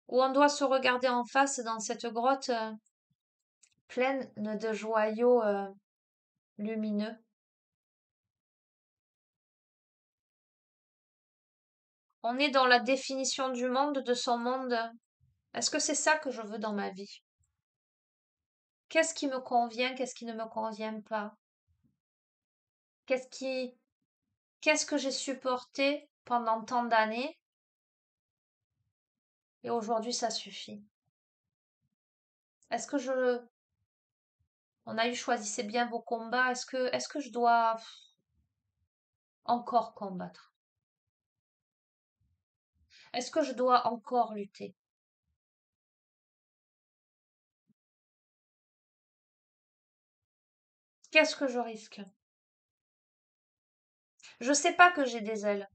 où on doit se regarder en face dans cette grotte pleine de joyaux lumineux. On est dans la définition du monde, de son monde. Est-ce que c'est ça que je veux dans ma vie? Qu'est-ce qui me convient, qu'est-ce qui ne me convient pas? Qu'est-ce qui, qu'est-ce que j'ai supporté pendant tant d'années et aujourd'hui ça suffit? Est-ce que on a eu choisissez bien vos combats, est-ce que je dois encore combattre? Est-ce que je dois encore lutter? Qu'est-ce que je risque? Je sais pas que j'ai des ailes.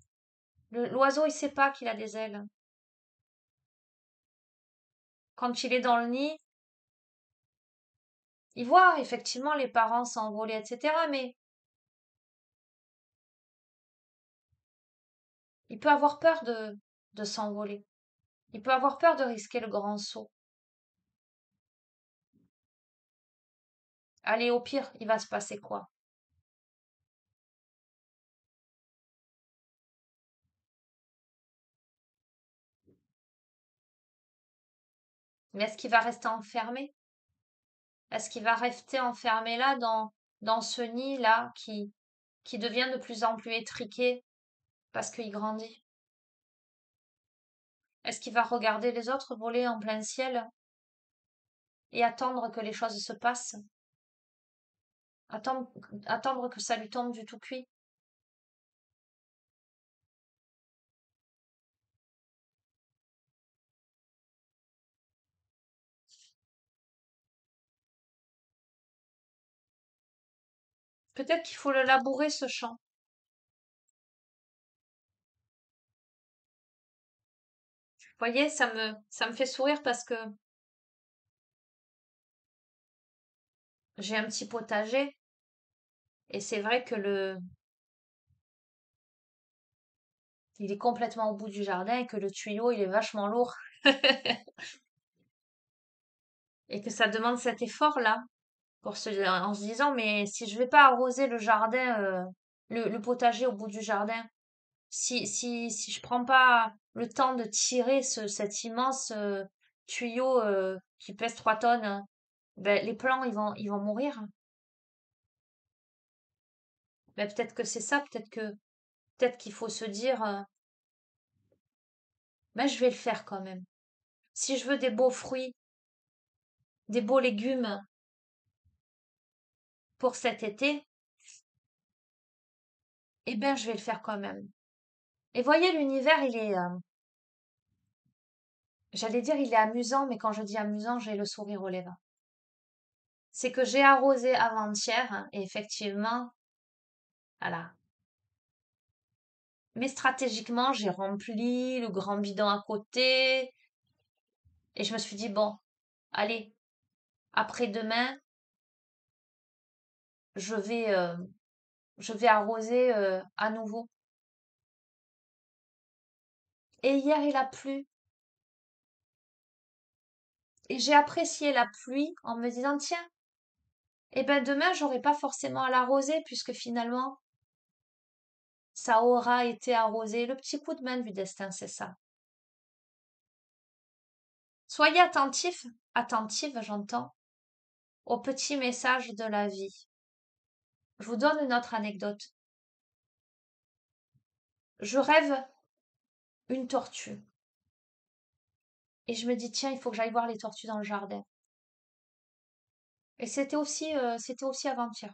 L'oiseau, il sait pas qu'il a des ailes. Quand il est dans le nid, il voit effectivement les parents s'envoler, etc. Mais il peut avoir peur de s'envoler. Il peut avoir peur de risquer le grand saut. Allez, au pire, il va se passer quoi? Mais est-ce qu'il va rester enfermé? Est-ce qu'il va rester enfermé là dans ce nid-là qui devient de plus en plus étriqué parce qu'il grandit? Est-ce qu'il va regarder les autres voler en plein ciel et attendre que les choses se passent? Attendre, attendre que ça lui tombe du tout cuit? Peut-être qu'il faut le labourer, ce champ. Vous voyez, ça me fait sourire parce que j'ai un petit potager et c'est vrai que il est complètement au bout du jardin et que le tuyau, il est vachement lourd et que ça demande cet effort-là en se disant, mais si je vais pas arroser le jardin, le potager au bout du jardin, si je prends pas le temps de tirer cet immense tuyau qui pèse 3 tonnes, ben, les plants, ils vont mourir. Mais peut-être que c'est ça, peut-être qu'il faut se dire, ben, je vais le faire quand même. Si je veux des beaux fruits, des beaux légumes pour cet été, eh ben, je vais le faire quand même. Et voyez, l'univers, j'allais dire, il est amusant, mais quand je dis amusant, j'ai le sourire aux lèvres. C'est que j'ai arrosé avant-hier, et effectivement, voilà. Mais stratégiquement, j'ai rempli le grand bidon à côté, et je me suis dit, bon, allez, après-demain, je vais, euh, je vais arroser à nouveau. Et hier, il a plu. Et j'ai apprécié la pluie en me disant, tiens, eh ben demain, j'aurai pas forcément à l'arroser puisque finalement, ça aura été arrosé. Le petit coup de main du destin, c'est ça. Soyez attentifs, attentive, j'entends, aux petits messages de la vie. Je vous donne une autre anecdote. Je rêve une tortue. Et je me dis, tiens, il faut que j'aille voir les tortues dans le jardin. Et c'était aussi avant-hier.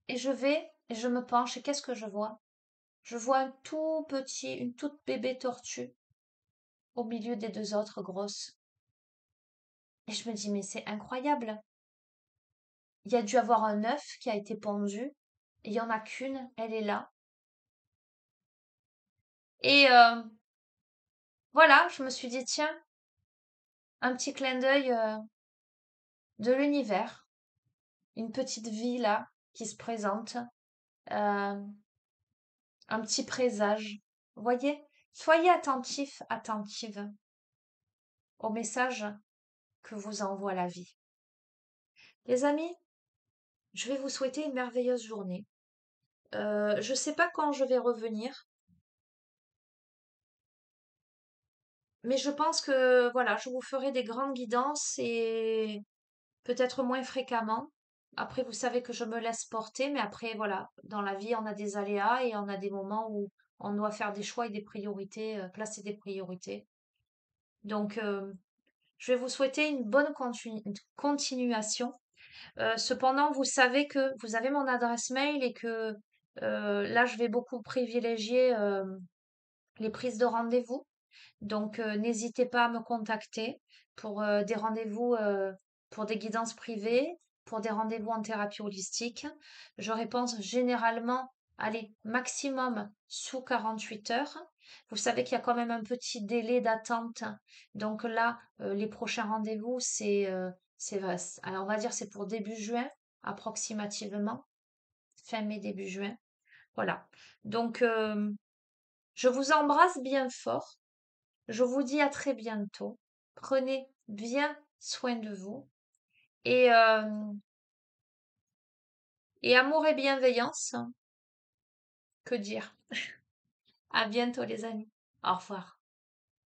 Et je vais, et je me penche, et qu'est-ce que je vois? Je vois une toute bébé tortue au milieu des deux autres grosses. Et je me dis, mais c'est incroyable. Il y a dû avoir un œuf qui a été pondu, et il y en a qu'une, elle est là. Et voilà, je me suis dit, tiens, un petit clin d'œil de l'univers, une petite vie là qui se présente, euh, un petit présage. Vous voyez, soyez attentifs, attentives au message que vous envoie la vie. Les amis, je vais vous souhaiter une merveilleuse journée. Je ne sais pas quand je vais revenir, mais je pense que voilà, je vous ferai des grandes guidances et peut-être moins fréquemment. Après, vous savez que je me laisse porter, mais après, voilà, dans la vie, on a des aléas et on a des moments où on doit faire des choix et des priorités, placer des priorités. Donc, je vais vous souhaiter une bonne continuation. Cependant, vous savez que vous avez mon adresse mail et que là, je vais beaucoup privilégier les prises de rendez-vous. Donc, n'hésitez pas à me contacter pour des rendez-vous, pour des guidances privées, pour des rendez-vous en thérapie holistique. Je réponds généralement, allez, maximum sous 48 heures. Vous savez qu'il y a quand même un petit délai d'attente. Donc là, les prochains rendez-vous, alors on va dire c'est pour début juin, approximativement, fin mai, début juin. Voilà. Donc, je vous embrasse bien fort. Je vous dis à très bientôt. Prenez bien soin de vous et, et amour et bienveillance, que dire? À bientôt les amis. Au revoir.